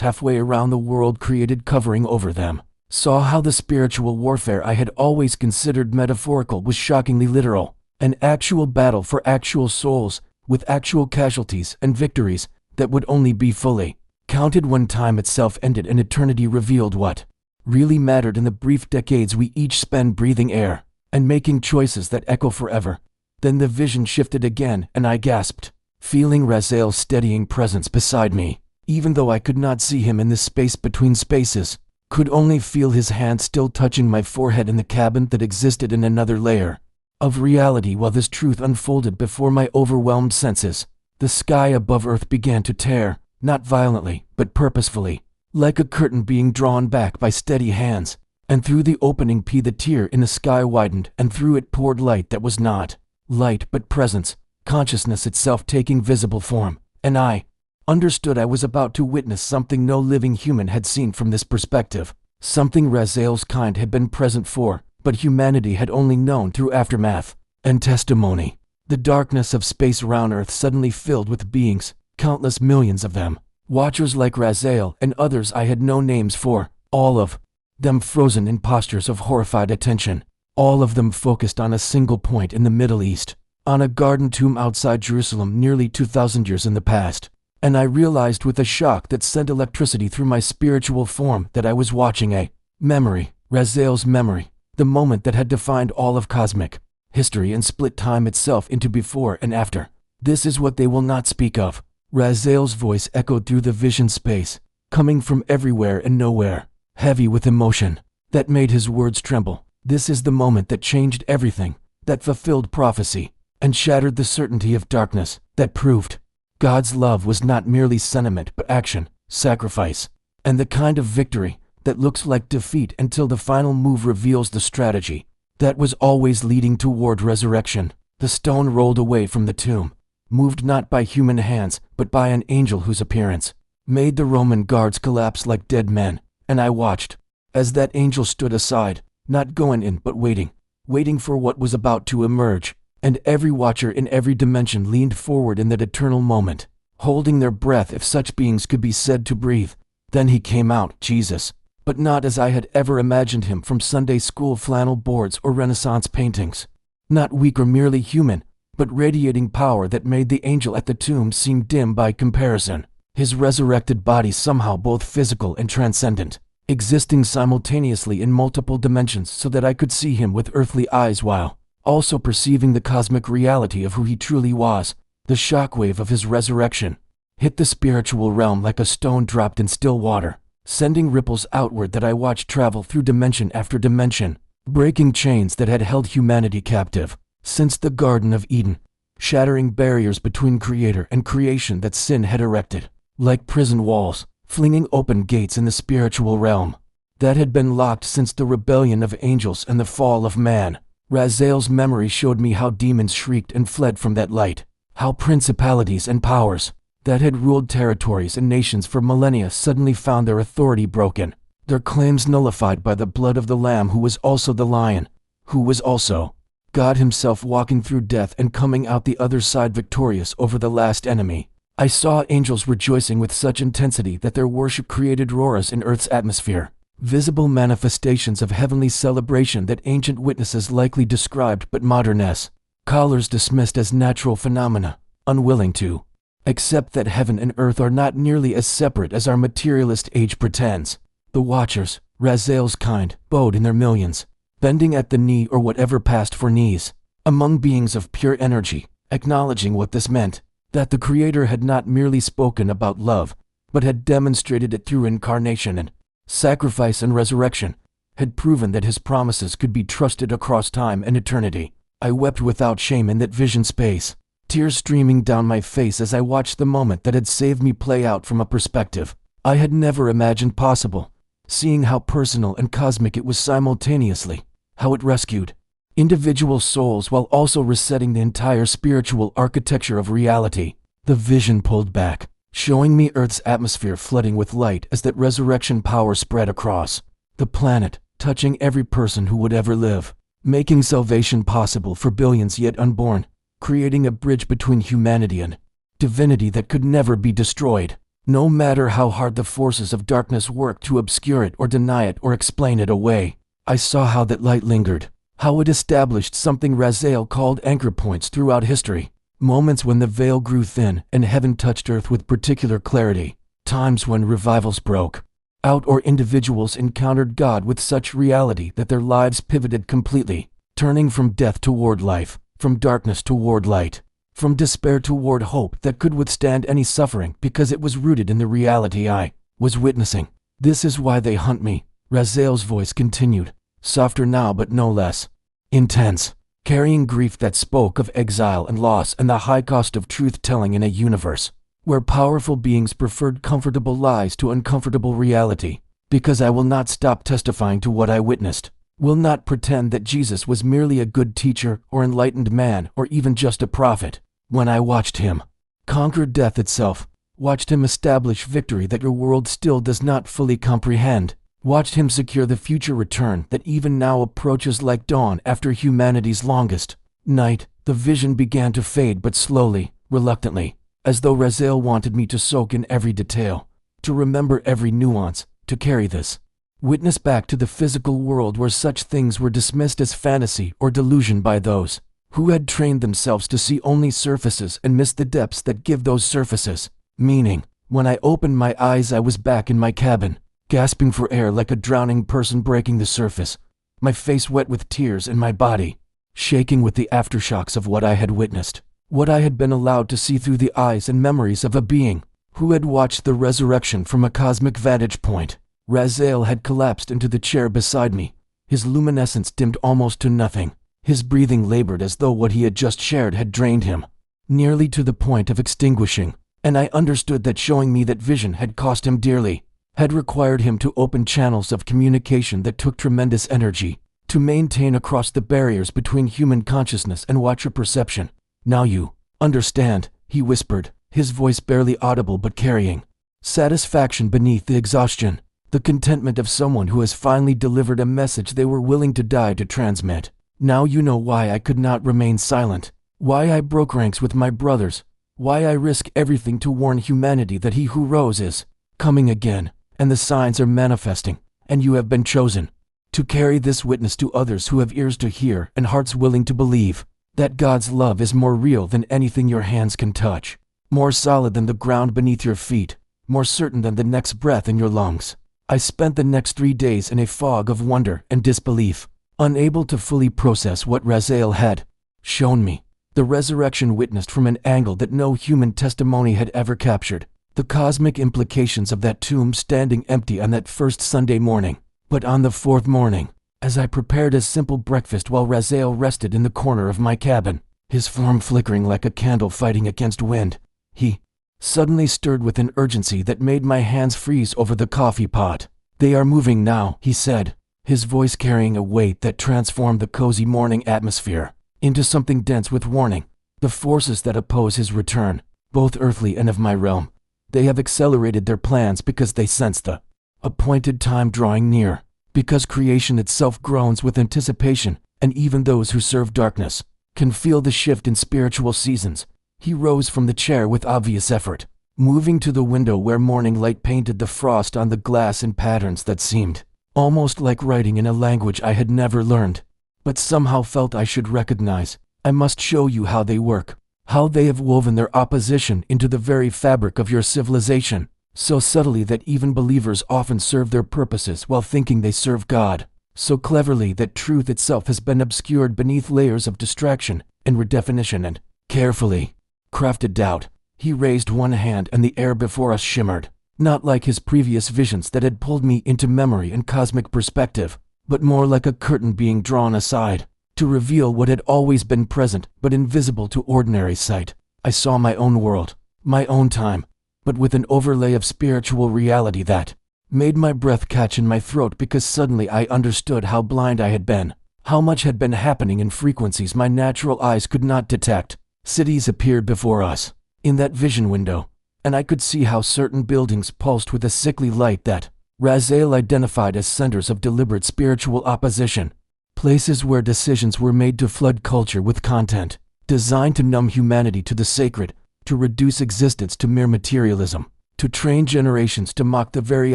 halfway around the world created covering over them, saw how the spiritual warfare I had always considered metaphorical was shockingly literal, an actual battle for actual souls, with actual casualties and victories that would only be fully counted when time itself ended and eternity revealed what really mattered in the brief decades we each spend breathing air and making choices that echo forever. Then the vision shifted again and I gasped, feeling Raziel's steadying presence beside me, even though I could not see him in the space between spaces, could only feel his hand still touching my forehead in the cabin that existed in another layer of reality. While this truth unfolded before my overwhelmed senses, the sky above Earth began to tear, not violently, but purposefully, like a curtain being drawn back by steady hands, and through the opening the tear in the sky widened, and through it poured light that was not light but presence, consciousness itself taking visible form, and I understood I was about to witness something no living human had seen from this perspective, something Raziel's kind had been present for, but humanity had only known through aftermath and testimony. The darkness of space around Earth suddenly filled with beings, countless millions of them, watchers like Raziel and others I had no names for, all of them frozen in postures of horrified attention, all of them focused on a single point in the Middle East, on a garden tomb outside Jerusalem nearly 2,000 years in the past. And I realized with a shock that sent electricity through my spiritual form that I was watching a memory, Raziel's memory, the moment that had defined all of cosmic history and split time itself into before and after. This is what they will not speak of. Raziel's voice echoed through the vision space, coming from everywhere and nowhere, heavy with emotion that made his words tremble. This is the moment that changed everything, that fulfilled prophecy, and shattered the certainty of darkness, that proved God's love was not merely sentiment but action, sacrifice, and the kind of victory that looks like defeat until the final move reveals the strategy that was always leading toward resurrection. The stone rolled away from the tomb, moved not by human hands but by an angel whose appearance made the Roman guards collapse like dead men, and I watched as that angel stood aside, not going in but waiting for what was about to emerge. And every watcher in every dimension leaned forward in that eternal moment, holding their breath if such beings could be said to breathe. Then he came out, Jesus, but not as I had ever imagined him from Sunday school flannel boards or Renaissance paintings. Not weak or merely human, but radiating power that made the angel at the tomb seem dim by comparison. His resurrected body somehow both physical and transcendent, existing simultaneously in multiple dimensions so that I could see him with earthly eyes while also perceiving the cosmic reality of who he truly was. The shockwave of his resurrection hit the spiritual realm like a stone dropped in still water, sending ripples outward that I watched travel through dimension after dimension, breaking chains that had held humanity captive since the Garden of Eden, shattering barriers between creator and creation that sin had erected, like prison walls, flinging open gates in the spiritual realm that had been locked since the rebellion of angels and the fall of man. Raziel's memory showed me how demons shrieked and fled from that light, how principalities and powers that had ruled territories and nations for millennia suddenly found their authority broken, their claims nullified by the blood of the Lamb who was also the Lion, who was also God himself, walking through death and coming out the other side victorious over the last enemy. I saw angels rejoicing with such intensity that their worship created roars in Earth's atmosphere, visible manifestations of heavenly celebration that ancient witnesses likely described but modern scholars dismissed as natural phenomena, unwilling to accept that heaven and earth are not nearly as separate as our materialist age pretends. The Watchers, Raziel's kind, bowed in their millions, bending at the knee or whatever passed for knees, among beings of pure energy, acknowledging what this meant, that the Creator had not merely spoken about love, but had demonstrated it through incarnation and sacrifice and resurrection, had proven that his promises could be trusted across time and eternity. I wept without shame in that vision space, tears streaming down my face as I watched the moment that had saved me play out from a perspective I had never imagined possible, seeing how personal and cosmic it was simultaneously, how it rescued individual souls while also resetting the entire spiritual architecture of reality. The vision pulled back, showing me Earth's atmosphere flooding with light as that resurrection power spread across the planet, touching every person who would ever live, making salvation possible for billions yet unborn, creating a bridge between humanity and divinity that could never be destroyed, no matter how hard the forces of darkness worked to obscure it or deny it or explain it away. I saw how that light lingered, how it established something Raziel called anchor points throughout history, moments when the veil grew thin and heaven touched earth with particular clarity, times when revivals broke out or individuals encountered God with such reality that their lives pivoted completely, turning from death toward life, from darkness toward light, from despair toward hope that could withstand any suffering because it was rooted in the reality I was witnessing. This is why they hunt me, Raziel's voice continued, softer now but no less intense, carrying grief that spoke of exile and loss and the high cost of truth-telling in a universe where powerful beings preferred comfortable lies to uncomfortable reality. Because I will not stop testifying to what I witnessed, will not pretend that Jesus was merely a good teacher or enlightened man or even just a prophet. When I watched him conquer death itself, watched him establish victory that your world still does not fully comprehend, watched him secure the future return that even now approaches like dawn after humanity's longest night, the vision began to fade but slowly, reluctantly, as though Raziel wanted me to soak in every detail, to remember every nuance, to carry this witness back to the physical world where such things were dismissed as fantasy or delusion by those who had trained themselves to see only surfaces and miss the depths that give those surfaces meaning. When I opened my eyes, I was back in my cabin, gasping for air like a drowning person breaking the surface, my face wet with tears and my body shaking with the aftershocks of what I had witnessed, what I had been allowed to see through the eyes and memories of a being who had watched the resurrection from a cosmic vantage point. Raziel had collapsed into the chair beside me, his luminescence dimmed almost to nothing, his breathing labored as though what he had just shared had drained him, nearly to the point of extinguishing, and I understood that showing me that vision had cost him dearly, had required him to open channels of communication that took tremendous energy to maintain across the barriers between human consciousness and watcher perception. Now you understand, he whispered, his voice barely audible but carrying satisfaction beneath the exhaustion, the contentment of someone who has finally delivered a message they were willing to die to transmit. Now you know why I could not remain silent, why I broke ranks with my brothers, why I risk everything to warn humanity that he who rose is coming again, and the signs are manifesting, and you have been chosen to carry this witness to others who have ears to hear and hearts willing to believe. That God's love is more real than anything your hands can touch, more solid than the ground beneath your feet, more certain than the next breath in your lungs. I spent the next 3 days in a fog of wonder and disbelief, unable to fully process what Raziel had shown me. The resurrection witnessed from an angle that no human testimony had ever captured. The cosmic implications of that tomb standing empty on that first Sunday morning. But on the fourth morning, as I prepared a simple breakfast while Raziel rested in the corner of my cabin, his form flickering like a candle fighting against wind, he suddenly stirred with an urgency that made my hands freeze over the coffee pot. "They are moving now," he said, his voice carrying a weight that transformed the cozy morning atmosphere into something dense with warning. "The forces that oppose his return, both earthly and of my realm, they have accelerated their plans because they sense the appointed time drawing near, because creation itself groans with anticipation, and even those who serve darkness can feel the shift in spiritual seasons." He rose from the chair with obvious effort, moving to the window where morning light painted the frost on the glass in patterns that seemed almost like writing in a language I had never learned, but somehow felt I should recognize. "I must show you how they work, how they have woven their opposition into the very fabric of your civilization, so subtly that even believers often serve their purposes while thinking they serve God, so cleverly that truth itself has been obscured beneath layers of distraction and redefinition and carefully crafted doubt." He raised one hand and the air before us shimmered, not like his previous visions that had pulled me into memory and cosmic perspective, but more like a curtain being drawn aside to reveal what had always been present but invisible to ordinary sight. I saw my own world, my own time, but with an overlay of spiritual reality that made my breath catch in my throat because suddenly I understood how blind I had been, how much had been happening in frequencies my natural eyes could not detect. Cities appeared before us, in that vision window, and I could see how certain buildings pulsed with a sickly light that Raziel identified as centers of deliberate spiritual opposition, places where decisions were made to flood culture with content, designed to numb humanity to the sacred, to reduce existence to mere materialism, to train generations to mock the very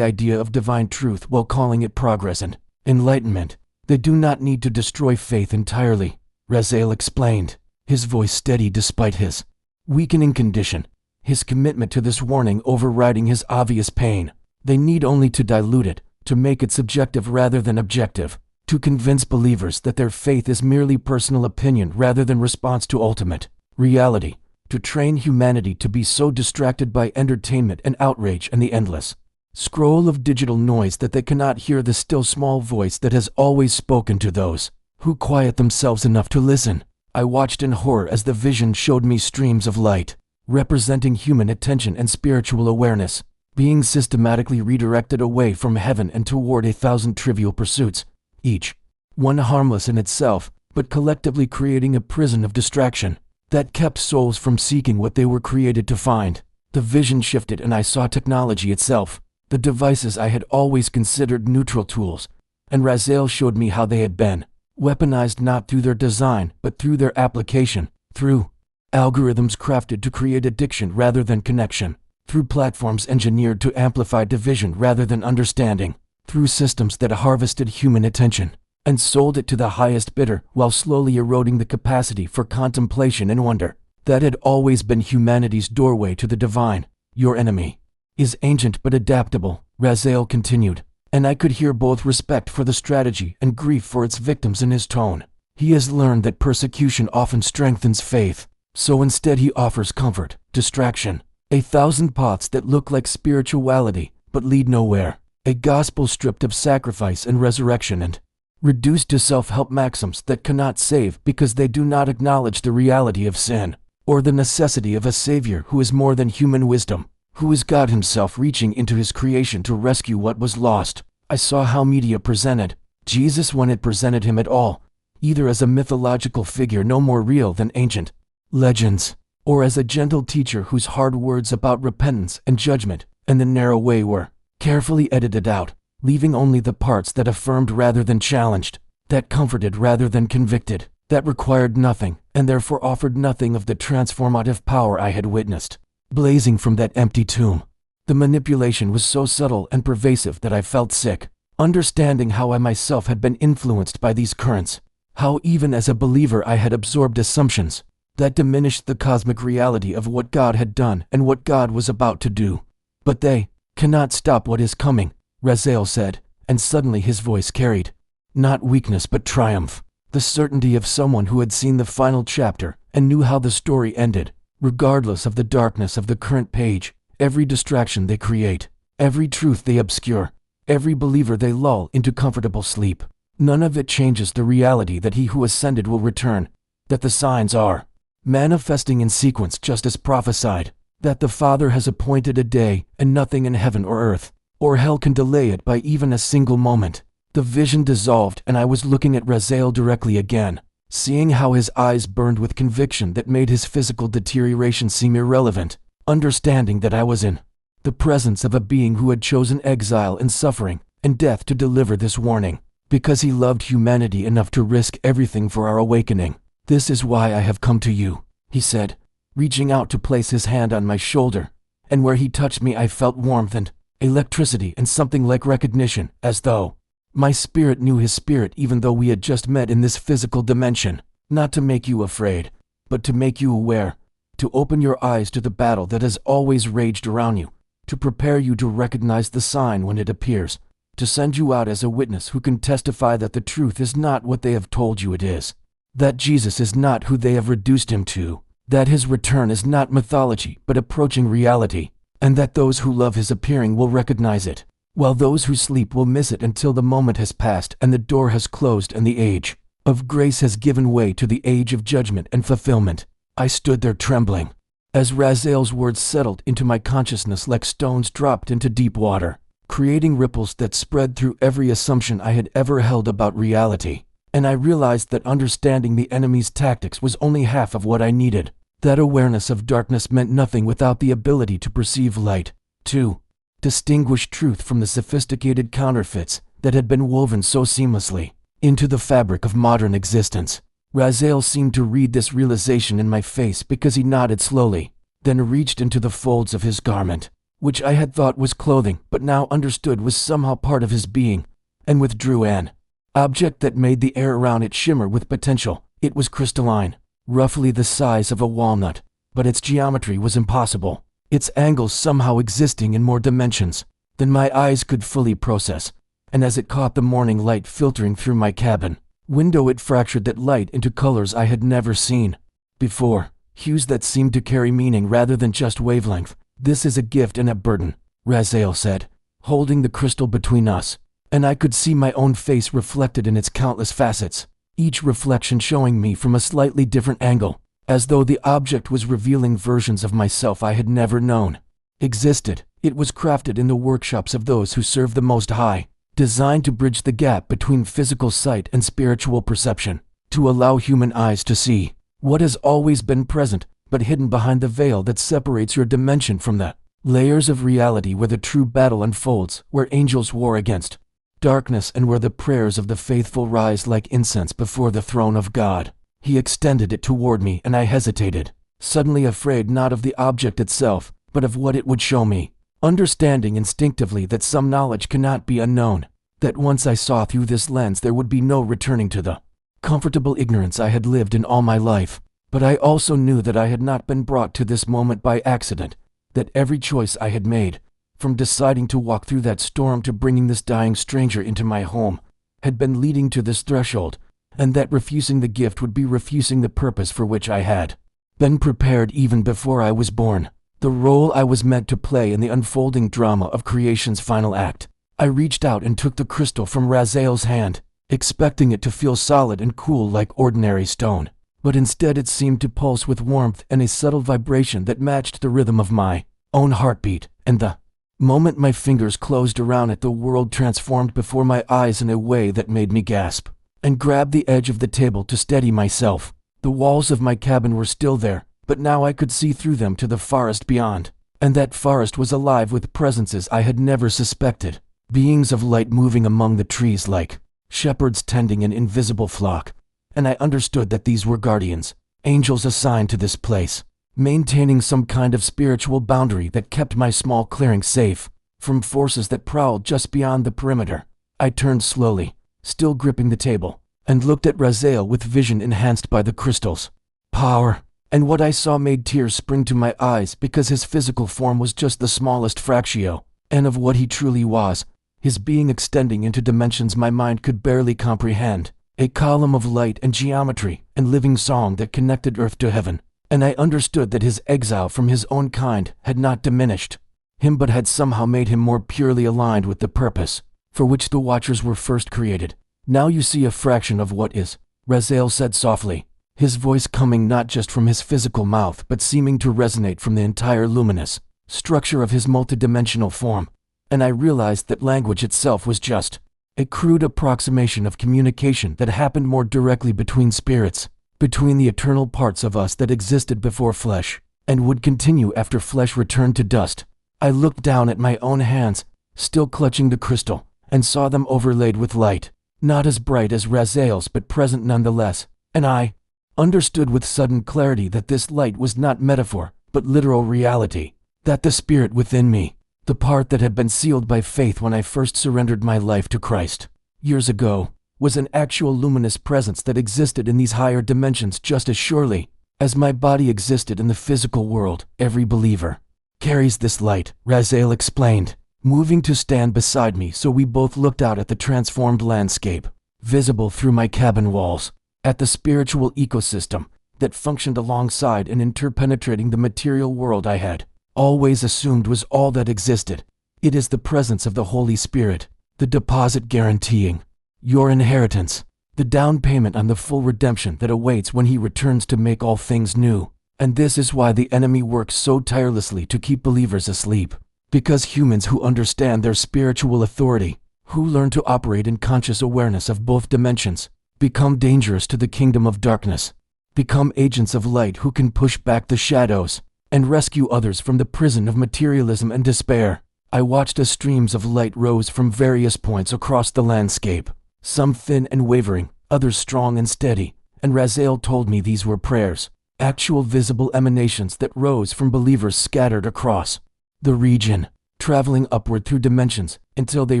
idea of divine truth while calling it progress and enlightenment. "They do not need to destroy faith entirely," Raziel explained, his voice steady despite his weakening condition, his commitment to this warning overriding his obvious pain. "They need only to dilute it, to make it subjective rather than objective, to convince believers that their faith is merely personal opinion rather than response to ultimate reality, to train humanity to be so distracted by entertainment and outrage and the endless scroll of digital noise that they cannot hear the still small voice that has always spoken to those who quiet themselves enough to listen." I watched in horror as the vision showed me streams of light, representing human attention and spiritual awareness, being systematically redirected away from heaven and toward 1,000 trivial pursuits, each one harmless in itself, but collectively creating a prison of distraction that kept souls from seeking what they were created to find. The vision shifted and I saw technology itself, the devices I had always considered neutral tools, and Raziel showed me how they had been weaponized not through their design but through their application, through algorithms crafted to create addiction rather than connection, through platforms engineered to amplify division rather than understanding, through systems that harvested human attention and sold it to the highest bidder while slowly eroding the capacity for contemplation and wonder that had always been humanity's doorway to the divine. "Your enemy is ancient but adaptable," Raziel continued, and I could hear both respect for the strategy and grief for its victims in his tone. "He has learned that persecution often strengthens faith, so instead he offers comfort, distraction, 1,000 paths that look like spirituality but lead nowhere, a gospel stripped of sacrifice and resurrection and reduced to self-help maxims that cannot save because they do not acknowledge the reality of sin, or the necessity of a savior who is more than human wisdom, who is God himself reaching into his creation to rescue what was lost." I saw how media presented Jesus when it presented him at all, either as a mythological figure no more real than ancient legends, or as a gentle teacher whose hard words about repentance and judgment and the narrow way were carefully edited out, leaving only the parts that affirmed rather than challenged, that comforted rather than convicted, that required nothing and therefore offered nothing of the transformative power I had witnessed blazing from that empty tomb. The manipulation was so subtle and pervasive that I felt sick, understanding how I myself had been influenced by these currents, How even as a believer I had absorbed assumptions that diminished the cosmic reality of what God had done and what God was about to do. But they cannot stop what is coming, Raziel said, and suddenly his voice carried not weakness but triumph, the certainty of someone who had seen the final chapter and knew how the story ended, regardless of the darkness of the current page. Every distraction they create, every truth they obscure, every believer they lull into comfortable sleep, none of it changes the reality that he who ascended will return, that the signs are manifesting in sequence just as prophesied, that the Father has appointed a day and nothing in heaven or earth or hell can delay it by even a single moment. The vision dissolved and I was looking at Raziel directly again, seeing how his eyes burned with conviction that made his physical deterioration seem irrelevant, understanding that I was in the presence of a being who had chosen exile and suffering and death to deliver this warning, because he loved humanity enough to risk everything for our awakening. "This is why I have come to you," he said, reaching out to place his hand on my shoulder, and where he touched me I felt warmth and electricity and something like recognition, as though my spirit knew his spirit even though we had just met in this physical dimension. "Not to make you afraid, but to make you aware, to open your eyes to the battle that has always raged around you, to prepare you to recognize the sign when it appears, to send you out as a witness who can testify that the truth is not what they have told you it is, that Jesus is not who they have reduced him to, that his return is not mythology but approaching reality, and that those who love his appearing will recognize it, while those who sleep will miss it until the moment has passed and the door has closed and the age of grace has given way to the age of judgment and fulfillment." I stood there trembling as Raziel's words settled into my consciousness like stones dropped into deep water, creating ripples that spread through every assumption I had ever held about reality. And I realized that understanding the enemy's tactics was only half of what I needed. That awareness of darkness meant nothing without the ability to perceive light, to distinguish truth from the sophisticated counterfeits that had been woven so seamlessly into the fabric of modern existence. Raziel seemed to read this realization in my face because he nodded slowly, then reached into the folds of his garment, which I had thought was clothing but now understood was somehow part of his being, and withdrew an object that made the air around it shimmer with potential. It was crystalline, roughly the size of a walnut, but its geometry was impossible, its angles somehow existing in more dimensions than my eyes could fully process. And as it caught the morning light filtering through my cabin window, it fractured that light into colors I had never seen before, hues that seemed to carry meaning rather than just wavelength. "This is a gift and a burden," Raziel said, holding the crystal between us, and I could see my own face reflected in its countless facets, each reflection showing me from a slightly different angle, as though the object was revealing versions of myself I had never known existed. It was crafted in the workshops of those who serve the Most High, designed to bridge the gap between physical sight and spiritual perception, to allow human eyes to see what has always been present but hidden behind the veil that separates your dimension from the layers of reality where the true battle unfolds, where angels war against darkness and where the prayers of the faithful rise like incense before the throne of God. He extended it toward me and I hesitated, suddenly afraid not of the object itself, but of what it would show me, understanding instinctively that some knowledge cannot be unknown, that once I saw through this lens there would be no returning to the comfortable ignorance I had lived in all my life. But I also knew that I had not been brought to this moment by accident, that every choice I had made, from deciding to walk through that storm to bringing this dying stranger into my home, had been leading to this threshold, and that refusing the gift would be refusing the purpose for which I had been prepared even before I was born, the role I was meant to play in the unfolding drama of creation's final act. I reached out and took the crystal from Raziel's hand, expecting it to feel solid and cool like ordinary stone. But instead it seemed to pulse with warmth and a subtle vibration that matched the rhythm of my own heartbeat, and the moment my fingers closed around it, the world transformed before my eyes in a way that made me gasp, and grab the edge of the table to steady myself. The walls of my cabin were still there, but now I could see through them to the forest beyond, and that forest was alive with presences I had never suspected, beings of light moving among the trees like shepherds tending an invisible flock. And I understood that these were guardians, angels assigned to this place, maintaining some kind of spiritual boundary that kept my small clearing safe from forces that prowled just beyond the perimeter. I turned slowly, still gripping the table, and looked at Raziel with vision enhanced by the crystal's power. And what I saw made tears spring to my eyes, because his physical form was just the smallest fractio, and of what he truly was, his being extending into dimensions my mind could barely comprehend, a column of light and geometry and living song that connected earth to heaven. And I understood that his exile from his own kind had not diminished him, but had somehow made him more purely aligned with the purpose for which the Watchers were first created. "Now you see a fraction of what is," Raziel said softly, his voice coming not just from his physical mouth but seeming to resonate from the entire luminous structure of his multidimensional form. And I realized that language itself was just a crude approximation of communication that happened more directly between spirits, between the eternal parts of us that existed before flesh, and would continue after flesh returned to dust. I looked down at my own hands, still clutching the crystal, and saw them overlaid with light, not as bright as Raziel's but present nonetheless, and I understood with sudden clarity that this light was not metaphor, but literal reality, that the spirit within me, the part that had been sealed by faith when I first surrendered my life to Christ years ago, was an actual luminous presence that existed in these higher dimensions just as surely as my body existed in the physical world. "Every believer carries this light," Raziel explained, moving to stand beside me so we both looked out at the transformed landscape, visible through my cabin walls, at the spiritual ecosystem that functioned alongside and interpenetrating the material world I had always assumed was all that existed. "It is the presence of the Holy Spirit, the deposit guaranteeing your inheritance, the down payment on the full redemption that awaits when he returns to make all things new. And this is why the enemy works so tirelessly to keep believers asleep. Because humans who understand their spiritual authority, who learn to operate in conscious awareness of both dimensions, become dangerous to the kingdom of darkness, become agents of light who can push back the shadows and rescue others from the prison of materialism and despair." I watched as streams of light rose from various points across the landscape, some thin and wavering, others strong and steady, and Raziel told me these were prayers, actual visible emanations that rose from believers scattered across the region, traveling upward through dimensions until they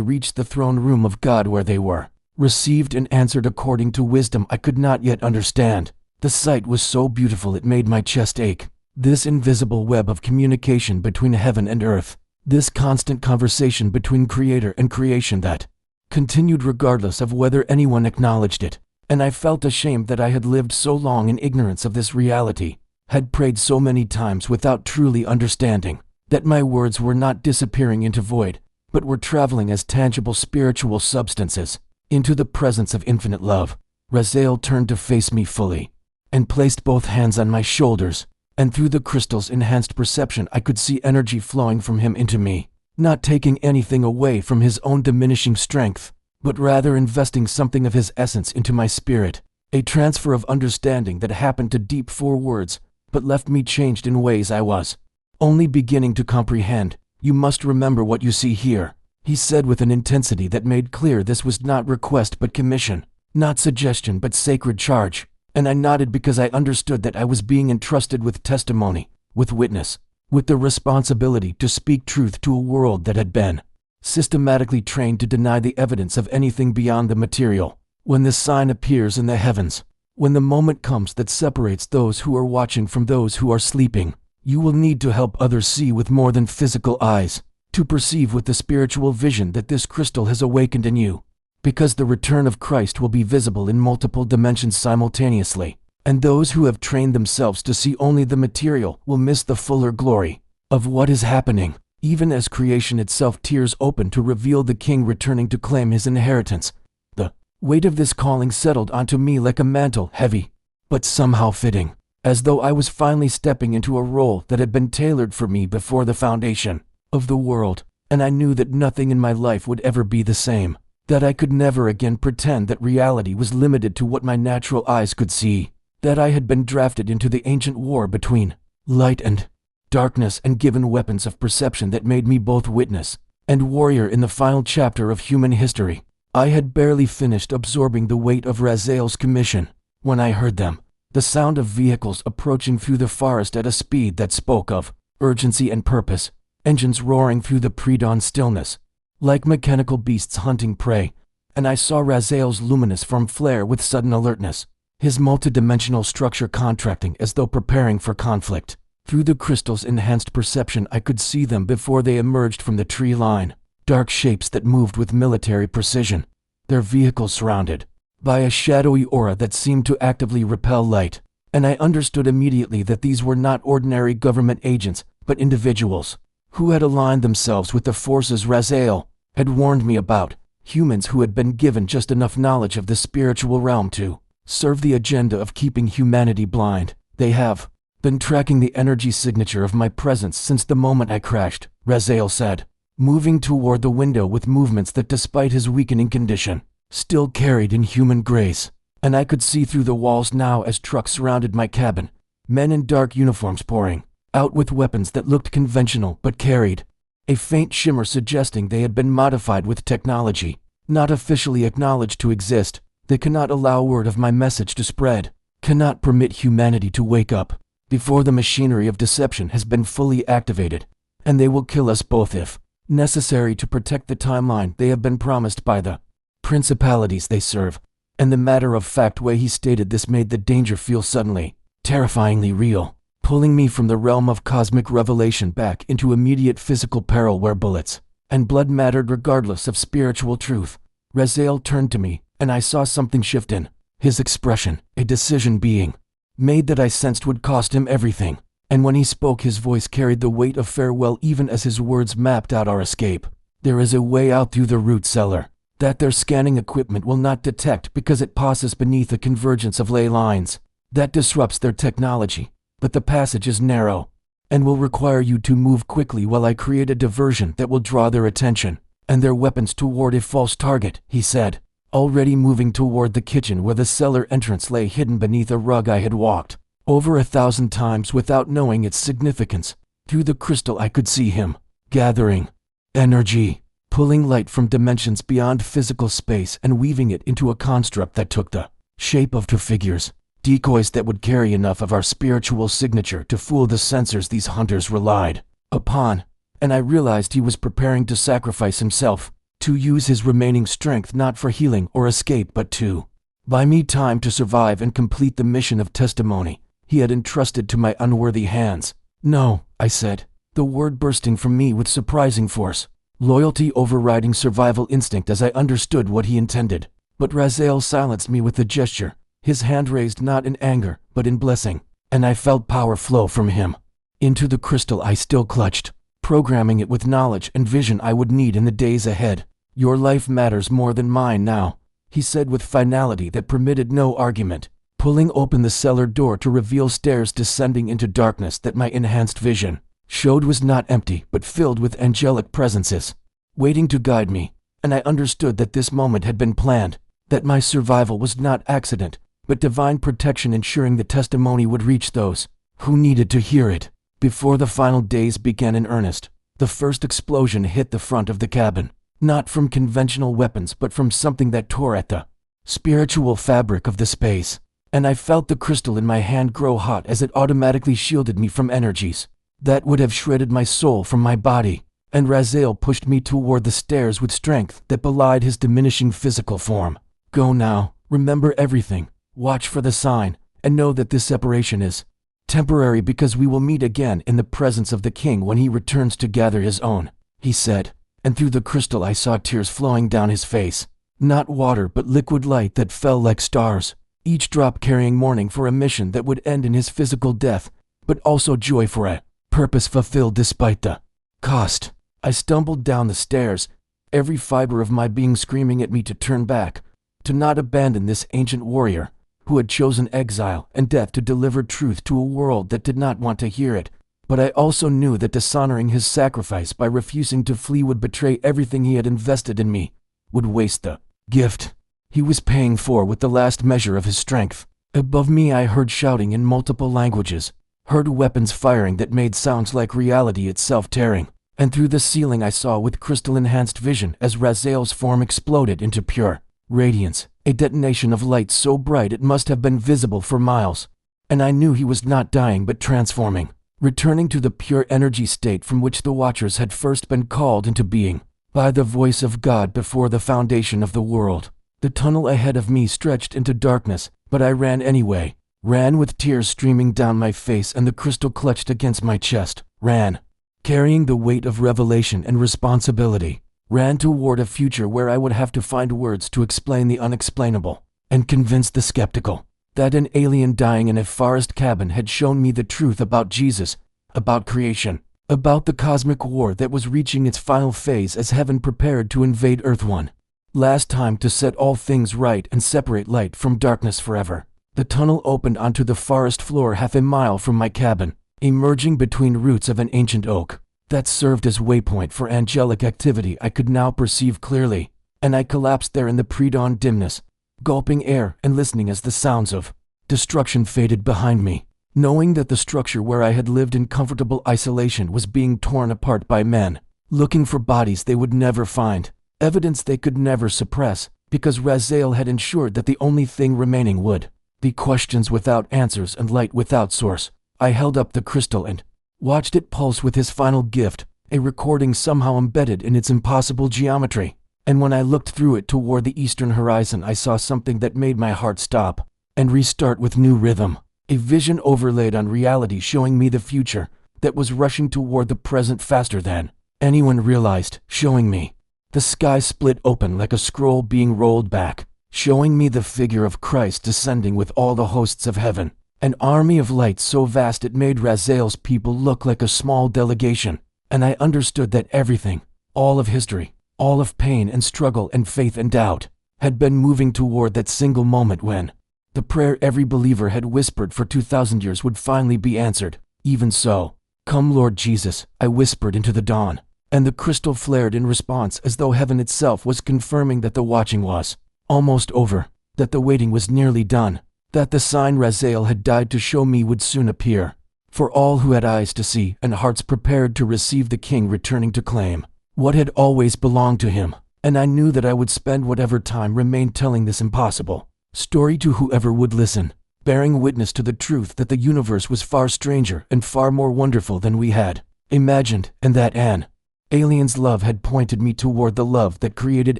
reached the throne room of God, where they were received and answered according to wisdom I could not yet understand. The sight was so beautiful it made my chest ache. This invisible web of communication between heaven and earth, this constant conversation between Creator and creation that continued regardless of whether anyone acknowledged it. And I felt ashamed that I had lived so long in ignorance of this reality, had prayed so many times without truly understanding that my words were not disappearing into void, but were traveling as tangible spiritual substances into the presence of infinite love. Raziel turned to face me fully and placed both hands on my shoulders, and through the crystal's enhanced perception I could see energy flowing from him into me, not taking anything away from his own diminishing strength, but rather investing something of his essence into my spirit, a transfer of understanding that happened to deep 4 words, but left me changed in ways I was only beginning to comprehend. "You must remember what you see here," he said with an intensity that made clear this was not request but commission, not suggestion but sacred charge. And I nodded because I understood that I was being entrusted with testimony, with witness, with the responsibility to speak truth to a world that had been systematically trained to deny the evidence of anything beyond the material. When the sign appears in the heavens, when the moment comes that separates those who are watching from those who are sleeping, you will need to help others see with more than physical eyes, to perceive with the spiritual vision that this crystal has awakened in you. Because the return of Christ will be visible in multiple dimensions simultaneously, and those who have trained themselves to see only the material will miss the fuller glory of what is happening, even as creation itself tears open to reveal the King returning to claim his inheritance. The weight of this calling settled onto me like a mantle, heavy, but somehow fitting, as though I was finally stepping into a role that had been tailored for me before the foundation of the world, and I knew that nothing in my life would ever be the same. That I could never again pretend that reality was limited to what my natural eyes could see, that I had been drafted into the ancient war between light and darkness and given weapons of perception that made me both witness and warrior in the final chapter of human history. I had barely finished absorbing the weight of Raziel's commission when I heard them, the sound of vehicles approaching through the forest at a speed that spoke of urgency and purpose, engines roaring through the pre-dawn stillness like mechanical beasts hunting prey, and I saw Raziel's luminous form flare with sudden alertness, his multidimensional structure contracting as though preparing for conflict. Through the crystal's enhanced perception, I could see them before they emerged from the tree line, dark shapes that moved with military precision, their vehicles surrounded by a shadowy aura that seemed to actively repel light. And I understood immediately that these were not ordinary government agents, but individuals who had aligned themselves with the forces Raziel had warned me about, humans who had been given just enough knowledge of the spiritual realm to serve the agenda of keeping humanity blind. They have been tracking the energy signature of my presence since the moment I crashed, Raziel said, moving toward the window with movements that, despite his weakening condition, still carried inhuman grace. And I could see through the walls now as trucks surrounded my cabin, men in dark uniforms pouring out with weapons that looked conventional but carried a faint shimmer suggesting they had been modified with technology not officially acknowledged to exist. They cannot allow word of my message to spread, cannot permit humanity to wake up before the machinery of deception has been fully activated, and they will kill us both if necessary to protect the timeline they have been promised by the principalities they serve. And the matter-of-fact way he stated this made the danger feel suddenly, terrifyingly real, pulling me from the realm of cosmic revelation back into immediate physical peril where bullets and blood mattered regardless of spiritual truth. Raziel turned to me, and I saw something shift in his expression, a decision being made that I sensed would cost him everything. And when he spoke, his voice carried the weight of farewell even as his words mapped out our escape. There is a way out through the root cellar that their scanning equipment will not detect because it passes beneath a convergence of ley lines that disrupts their technology. But the passage is narrow and will require you to move quickly while I create a diversion that will draw their attention and their weapons toward a false target, he said, already moving toward the kitchen where the cellar entrance lay hidden beneath a rug I had walked over 1,000 times without knowing its significance. Through the crystal I could see him gathering energy, pulling light from dimensions beyond physical space and weaving it into a construct that took the shape of two figures, decoys that would carry enough of our spiritual signature to fool the sensors these hunters relied upon. And I realized he was preparing to sacrifice himself, to use his remaining strength not for healing or escape but to buy me time to survive and complete the mission of testimony he had entrusted to my unworthy hands. No, I said, the word bursting from me with surprising force, loyalty overriding survival instinct as I understood what he intended. But Raziel silenced me with a gesture, his hand raised not in anger but in blessing, and I felt power flow from him into the crystal I still clutched, programming it with knowledge and vision I would need in the days ahead. Your life matters more than mine now, he said with finality that permitted no argument, pulling open the cellar door to reveal stairs descending into darkness that my enhanced vision showed was not empty but filled with angelic presences, waiting to guide me. And I understood that this moment had been planned, that my survival was not accident, but divine protection ensuring the testimony would reach those who needed to hear it. Before the final days began in earnest, the first explosion hit the front of the cabin, not from conventional weapons but from something that tore at the spiritual fabric of the space. And I felt the crystal in my hand grow hot as it automatically shielded me from energies that would have shredded my soul from my body. And Raziel pushed me toward the stairs with strength that belied his diminishing physical form. Go now, remember everything, watch for the sign, and know that this separation is temporary because we will meet again in the presence of the king when he returns to gather his own, he said. And through the crystal I saw tears flowing down his face, not water but liquid light that fell like stars, each drop carrying mourning for a mission that would end in his physical death, but also joy for a purpose fulfilled despite the cost. I stumbled down the stairs, every fiber of my being screaming at me to turn back, to not abandon this ancient warrior who had chosen exile and death to deliver truth to a world that did not want to hear it. But I also knew that dishonoring his sacrifice by refusing to flee would betray everything he had invested in me, would waste the gift he was paying for with the last measure of his strength. Above me I heard shouting in multiple languages, heard weapons firing that made sounds like reality itself tearing, and through the ceiling I saw with crystal-enhanced vision as Raziel's form exploded into pure radiance, a detonation of light so bright it must have been visible for miles. And I knew he was not dying but transforming, returning to the pure energy state from which the Watchers had first been called into being. by the voice of God before the foundation of the world. The tunnel ahead of me stretched into darkness, but I ran anyway. Ran with tears streaming down my face and the crystal clutched against my chest. Ran, carrying the weight of revelation and responsibility. Ran toward a future where I would have to find words to explain the unexplainable, and convince the skeptical that an alien dying in a forest cabin had shown me the truth about Jesus, about creation, about the cosmic war that was reaching its final phase as heaven prepared to invade Earth one last time to set all things right and separate light from darkness forever. The tunnel opened onto the forest floor half a mile from my cabin, emerging between roots of an ancient oak that served as waypoint for angelic activity I could now perceive clearly, and I collapsed there in the pre-dawn dimness, gulping air and listening as the sounds of destruction faded behind me, knowing that the structure where I had lived in comfortable isolation was being torn apart by men, looking for bodies they would never find, evidence they could never suppress, because Raziel had ensured that the only thing remaining would be questions without answers and light without source. I held up the crystal and watched it pulse with his final gift, a recording somehow embedded in its impossible geometry. And when I looked through it toward the eastern horizon, I saw something that made my heart stop and restart with new rhythm. A vision overlaid on reality showing me the future that was rushing toward the present faster than anyone realized, showing me the sky split open like a scroll being rolled back, showing me the figure of Christ descending with all the hosts of heaven, an army of light so vast it made Raziel's people look like a small delegation, and I understood that everything, all of history, all of pain and struggle and faith and doubt, had been moving toward that single moment when the prayer every believer had whispered for 2,000 years would finally be answered. Even so, "Come Lord Jesus," I whispered into the dawn, and the crystal flared in response as though heaven itself was confirming that the watching was almost over, that the waiting was nearly done, that the sign Raziel had died to show me would soon appear, for all who had eyes to see and hearts prepared to receive the King returning to claim what had always belonged to him. And I knew that I would spend whatever time remained telling this impossible story to whoever would listen, bearing witness to the truth that the universe was far stranger and far more wonderful than we had imagined, and that an alien's love had pointed me toward the love that created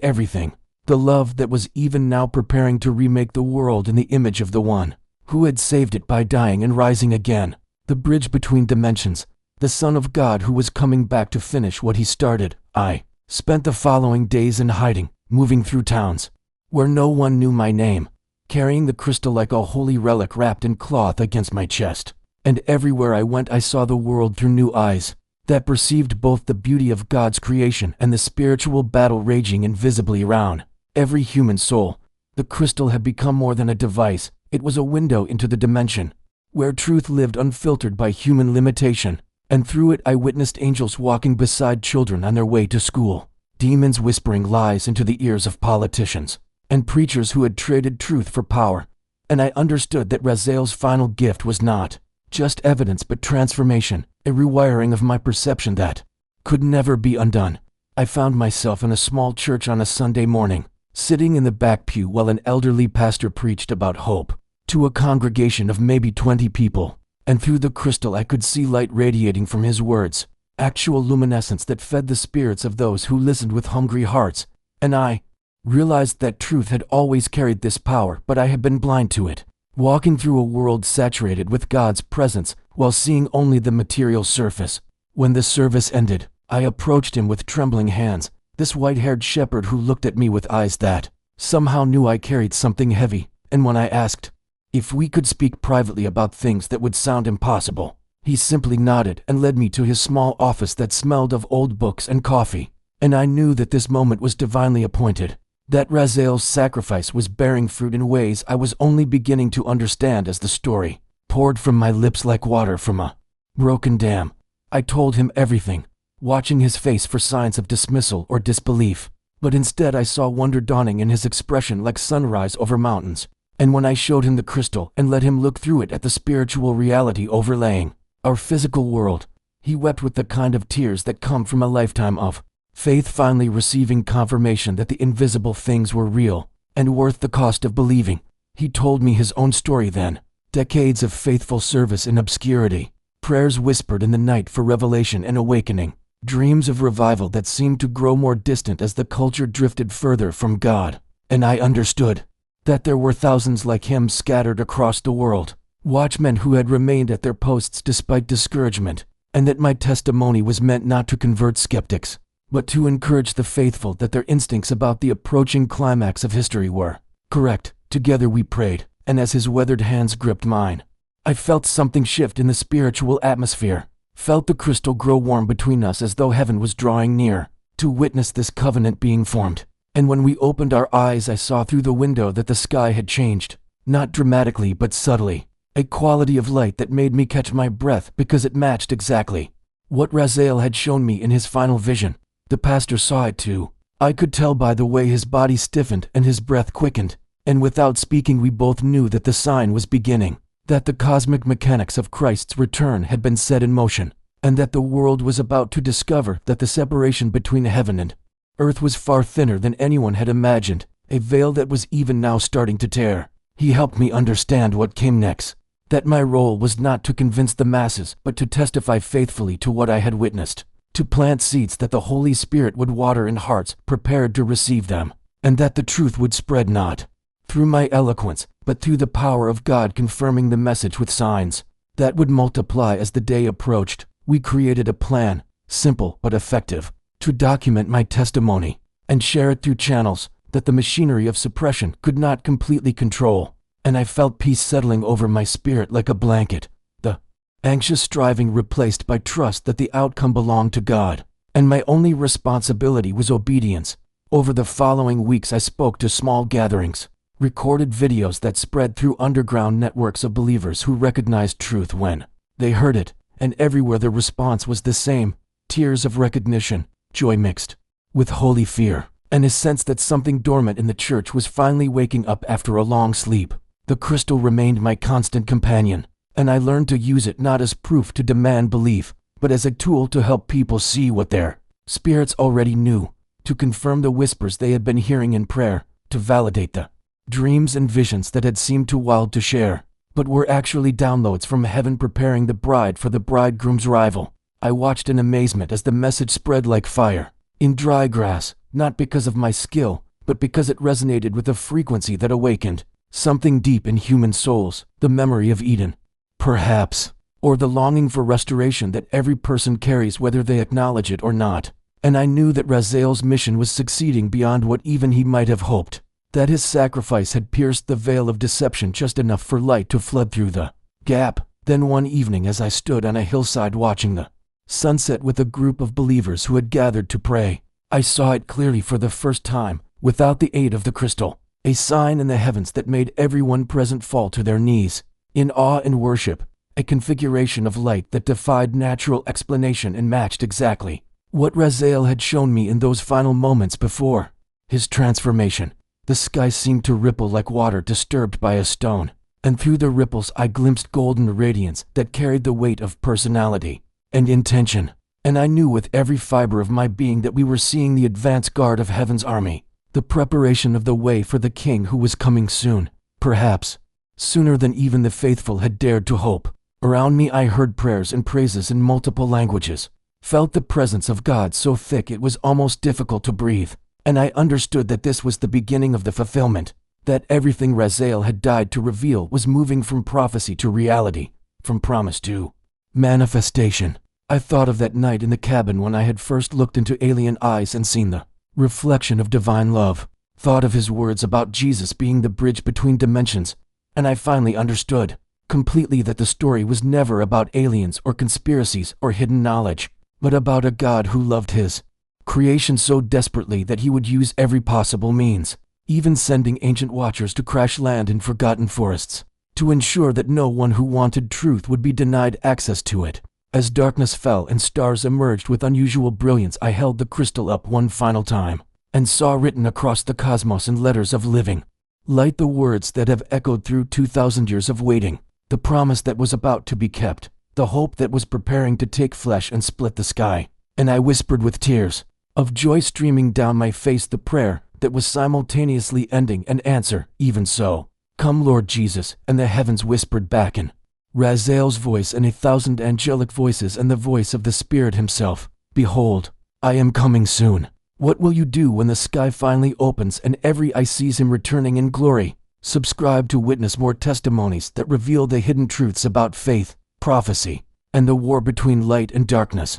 everything, the love that was even now preparing to remake the world in the image of the one who had saved it by dying and rising again, the bridge between dimensions, the Son of God who was coming back to finish what he started. I spent the following days in hiding, moving through towns where no one knew my name, carrying the crystal like a holy relic wrapped in cloth against my chest. And everywhere I went I saw the world through new eyes that perceived both the beauty of God's creation and the spiritual battle raging invisibly around every human soul. The crystal had become more than a device, it was a window into the dimension where truth lived unfiltered by human limitation. And through it I witnessed angels walking beside children on their way to school, demons whispering lies into the ears of politicians, and preachers who had traded truth for power. And I understood that Raziel's final gift was not just evidence but transformation, a rewiring of my perception that could never be undone. I found myself in a small church on a Sunday morning, sitting in the back pew while an elderly pastor preached about hope to a congregation of maybe 20 people. And through the crystal I could see light radiating from his words, actual luminescence that fed the spirits of those who listened with hungry hearts. And I realized that truth had always carried this power, but I had been blind to it, walking through a world saturated with God's presence while seeing only the material surface. When the service ended, I approached him with trembling hands, this white-haired shepherd who looked at me with eyes that somehow knew I carried something heavy, and when I asked if we could speak privately about things that would sound impossible, he simply nodded and led me to his small office that smelled of old books and coffee. And I knew that this moment was divinely appointed, that Raziel's sacrifice was bearing fruit in ways I was only beginning to understand as the story poured from my lips like water from a broken dam. I told him everything, watching his face for signs of dismissal or disbelief, but instead I saw wonder dawning in his expression like sunrise over mountains. And when I showed him the crystal and let him look through it at the spiritual reality overlaying our physical world, he wept with the kind of tears that come from a lifetime of faith finally receiving confirmation that the invisible things were real and worth the cost of believing. He told me his own story then, decades of faithful service in obscurity, prayers whispered in the night for revelation and awakening, Dreams of revival that seemed to grow more distant as the culture drifted further from God. And I understood that there were thousands like him scattered across the world, watchmen who had remained at their posts despite discouragement, and that my testimony was meant not to convert skeptics, but to encourage the faithful that their instincts about the approaching climax of history were correct. Together we prayed, and as his weathered hands gripped mine, I felt something shift in the spiritual atmosphere, felt the crystal grow warm between us as though heaven was drawing near to witness this covenant being formed. And when we opened our eyes, I saw through the window that the sky had changed, not dramatically but subtly, a quality of light that made me catch my breath because it matched exactly what Raziel had shown me in his final vision. The pastor saw it too. I could tell by the way his body stiffened and his breath quickened, and without speaking we both knew that the sign was beginning, that the cosmic mechanics of Christ's return had been set in motion, and that the world was about to discover that the separation between heaven and earth was far thinner than anyone had imagined, a veil that was even now starting to tear. He helped me understand what came next, that my role was not to convince the masses but to testify faithfully to what I had witnessed, to plant seeds that the Holy Spirit would water in hearts prepared to receive them, and that the truth would spread not through my eloquence, but through the power of God confirming the message with signs that would multiply as the day approached. We created a plan, simple but effective, to document my testimony and share it through channels that the machinery of suppression could not completely control, and I felt peace settling over my spirit like a blanket, the anxious striving replaced by trust that the outcome belonged to God, and my only responsibility was obedience. Over the following weeks I spoke to small gatherings, recorded videos that spread through underground networks of believers who recognized truth when they heard it, and everywhere the response was the same: tears of recognition, joy mixed with holy fear, and a sense that something dormant in the church was finally waking up after a long sleep. The crystal remained my constant companion, and I learned to use it not as proof to demand belief, but as a tool to help people see what their spirits already knew, to confirm the whispers they had been hearing in prayer, to validate the dreams and visions that had seemed too wild to share, but were actually downloads from heaven preparing the bride for the bridegroom's arrival. I watched in amazement as the message spread like fire in dry grass, not because of my skill, but because it resonated with a frequency that awakened something deep in human souls, the memory of Eden, perhaps, or the longing for restoration that every person carries whether they acknowledge it or not. And I knew that Raziel's mission was succeeding beyond what even he might have hoped, that his sacrifice had pierced the veil of deception just enough for light to flood through the gap. Then one evening, as I stood on a hillside watching the sunset with a group of believers who had gathered to pray, I saw it clearly for the first time, without the aid of the crystal, a sign in the heavens that made everyone present fall to their knees, in awe and worship, a configuration of light that defied natural explanation and matched exactly what Raziel had shown me in those final moments before his transformation. The sky seemed to ripple like water disturbed by a stone, and through the ripples I glimpsed golden radiance that carried the weight of personality and intention, and I knew with every fiber of my being that we were seeing the advance guard of heaven's army, the preparation of the way for the king who was coming soon, perhaps sooner than even the faithful had dared to hope. Around me I heard prayers and praises in multiple languages, felt the presence of God so thick it was almost difficult to breathe, and I understood that this was the beginning of the fulfillment, that everything Raziel had died to reveal was moving from prophecy to reality, from promise to manifestation. I thought of that night in the cabin when I had first looked into alien eyes and seen the reflection of divine love, thought of his words about Jesus being the bridge between dimensions, and I finally understood completely that the story was never about aliens or conspiracies or hidden knowledge, but about a God who loved his creation so desperately that he would use every possible means, even sending ancient watchers to crash land in forgotten forests, to ensure that no one who wanted truth would be denied access to it. As darkness fell and stars emerged with unusual brilliance, I held the crystal up one final time and saw written across the cosmos in letters of living light the words that have echoed through 2,000 years of waiting, the promise that was about to be kept, the hope that was preparing to take flesh and split the sky. And I whispered with tears of joy streaming down my face the prayer that was simultaneously ending and answer, even so. Come, Lord Jesus, and the heavens whispered back in Raziel's voice and 1,000 angelic voices and the voice of the Spirit himself. Behold, I am coming soon. What will you do when the sky finally opens and every eye sees him returning in glory? Subscribe to witness more testimonies that reveal the hidden truths about faith, prophecy, and the war between light and darkness.